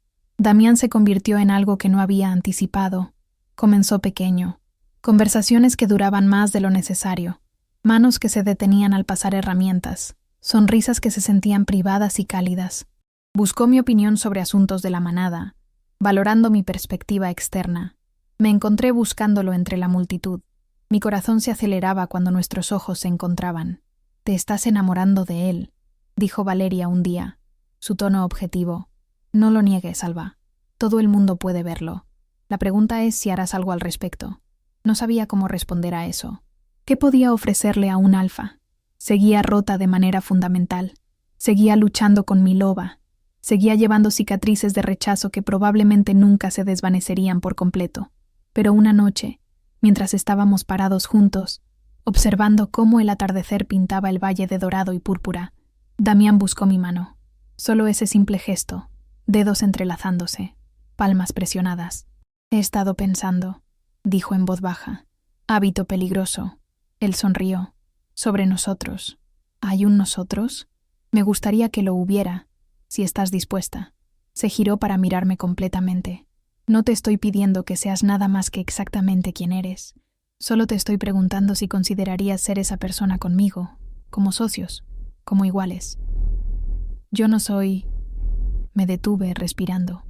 se convirtió en algo que no había anticipado. Comenzó pequeño. Conversaciones que duraban más de lo necesario. Manos que se detenían al pasar herramientas. Sonrisas que se sentían privadas y cálidas. Buscó mi opinión sobre asuntos de la manada, valorando mi perspectiva externa. Me encontré buscándolo entre la multitud. Mi corazón se aceleraba cuando nuestros ojos se encontraban. «Te estás enamorando de él», dijo Valeria un día, su tono objetivo. «No lo niegues, Alba. Todo el mundo puede verlo. La pregunta es si harás algo al respecto». No sabía cómo responder a eso. ¿Qué podía ofrecerle a un alfa? Seguía rota de manera fundamental. Seguía luchando con mi loba. Seguía llevando cicatrices de rechazo que probablemente nunca se desvanecerían por completo. Pero una noche, mientras estábamos parados juntos, observando cómo el atardecer pintaba el valle de dorado y púrpura, Damián buscó mi mano. Solo ese simple gesto, dedos entrelazándose, palmas presionadas. «He estado pensando», dijo en voz baja. «Hábito peligroso». Él sonrió. «Sobre nosotros». «¿Hay un nosotros?» «Me gustaría que lo hubiera, si estás dispuesta». Se giró para mirarme completamente. «No te estoy pidiendo que seas nada más que exactamente quien eres. Solo te estoy preguntando si considerarías ser esa persona conmigo, como socios, como iguales». «Yo no soy...» Me detuve, respirando.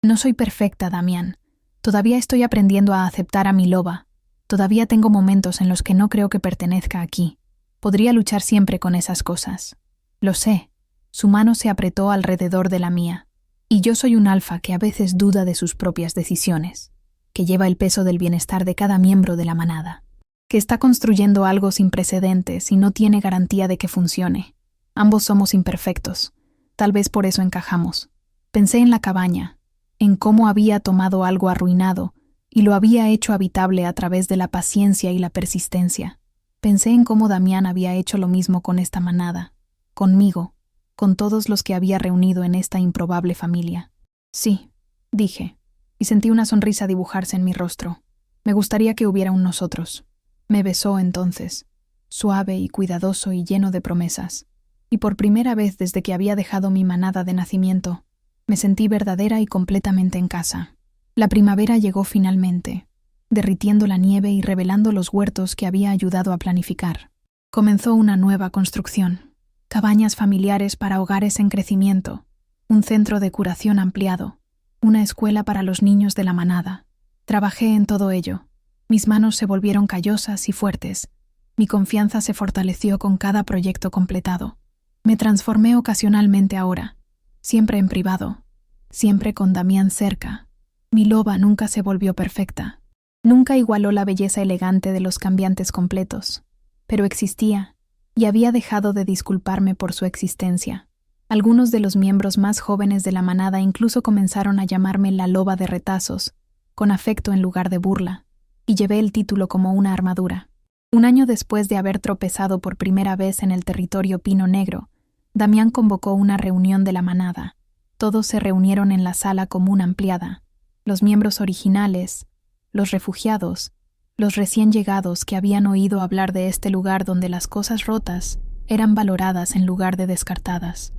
«No soy perfecta, Damián. Todavía estoy aprendiendo a aceptar a mi loba. Todavía tengo momentos en los que no creo que pertenezca aquí. Podría luchar siempre con esas cosas. Lo sé». Su mano se apretó alrededor de la mía. «Y yo soy un alfa que a veces duda de sus propias decisiones, que lleva el peso del bienestar de cada miembro de la manada, que está construyendo algo sin precedentes y no tiene garantía de que funcione. Ambos somos imperfectos. Tal vez por eso encajamos». Pensé en la cabaña, en cómo había tomado algo arruinado y lo había hecho habitable a través de la paciencia y la persistencia. Pensé en cómo Damián había hecho lo mismo con esta manada, conmigo, con todos los que había reunido en esta improbable familia. «Sí», dije, y sentí una sonrisa dibujarse en mi rostro. «Me gustaría que hubiera un nosotros». Me besó entonces, suave y cuidadoso y lleno de promesas. Y por primera vez desde que había dejado mi manada de nacimiento, me sentí verdadera y completamente en casa. La primavera llegó finalmente, derritiendo la nieve y revelando los huertos que había ayudado a planificar. Comenzó una nueva construcción. Cabañas familiares para hogares en crecimiento, un centro de curación ampliado, una escuela para los niños de la manada. Trabajé en todo ello. Mis manos se volvieron callosas y fuertes. Mi confianza se fortaleció con cada proyecto completado. Me transformé ocasionalmente ahora, siempre en privado, siempre con Damián cerca. Mi loba nunca se volvió perfecta. Nunca igualó la belleza elegante de los cambiantes completos, pero existía, y había dejado de disculparme por su existencia. Algunos de los miembros más jóvenes de la manada incluso comenzaron a llamarme la loba de retazos, con afecto en lugar de burla, y llevé el título como una armadura. Un año después de haber tropezado por primera vez en el territorio Pino Negro, Damián convocó una reunión de la manada. Todos se reunieron en la sala común ampliada, los miembros originales, los refugiados, los recién llegados que habían oído hablar de este lugar donde las cosas rotas eran valoradas en lugar de descartadas.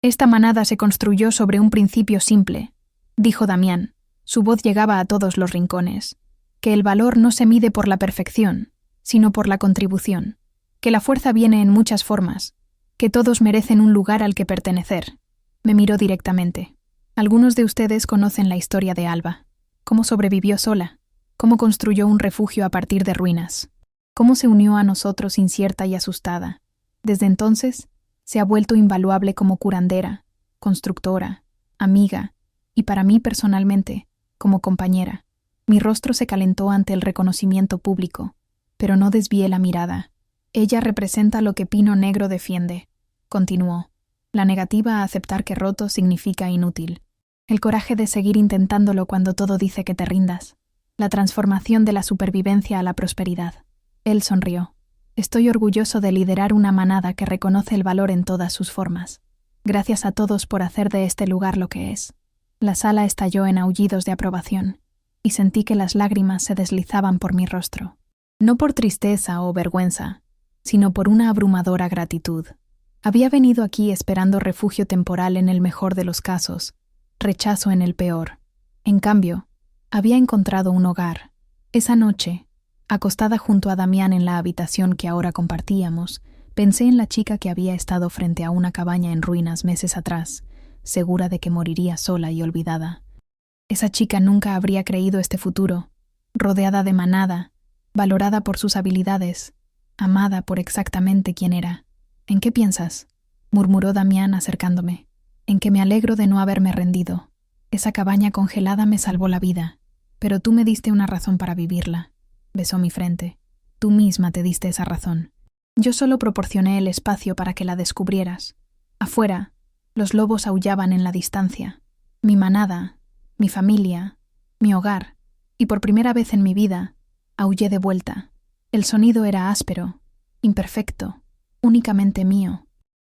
Esta manada se construyó sobre un principio simple, dijo Damián. Su voz llegaba a todos los rincones. Que el valor no se mide por la perfección, sino por la contribución. Que la fuerza viene en muchas formas. Que todos merecen un lugar al que pertenecer. Me miró directamente. Algunos de ustedes conocen la historia de Alba. Cómo sobrevivió sola. Cómo construyó un refugio a partir de ruinas. Cómo se unió a nosotros incierta y asustada. Desde entonces, se ha vuelto invaluable como curandera, constructora, amiga, y para mí personalmente, como compañera. Mi rostro se calentó ante el reconocimiento público, pero no desvié la mirada. Ella representa lo que Pino Negro defiende, continuó. La negativa a aceptar que roto significa inútil. El coraje de seguir intentándolo cuando todo dice que te rindas. La transformación de la supervivencia a la prosperidad. Él sonrió. Estoy orgulloso de liderar una manada que reconoce el valor en todas sus formas. Gracias a todos por hacer de este lugar lo que es. La sala estalló en aullidos de aprobación, y sentí que las lágrimas se deslizaban por mi rostro. No por tristeza o vergüenza, sino por una abrumadora gratitud. Había venido aquí esperando refugio temporal en el mejor de los casos, rechazo en el peor. En cambio, había encontrado un hogar. Esa noche, acostada junto a Damián en la habitación que ahora compartíamos, pensé en la chica que había estado frente a una cabaña en ruinas meses atrás, segura de que moriría sola y olvidada. Esa chica nunca habría creído este futuro, rodeada de manada, valorada por sus habilidades, amada por exactamente quien era. ¿En qué piensas?, murmuró Damián acercándome. En que me alegro de no haberme rendido. Esa cabaña congelada me salvó la vida, pero tú me diste una razón para vivirla. Besó mi frente. Tú misma te diste esa razón. Yo solo proporcioné el espacio para que la descubrieras. Afuera, los lobos aullaban en la distancia. Mi manada, mi familia, mi hogar, y por primera vez en mi vida, aullé de vuelta. El sonido era áspero, imperfecto, únicamente mío.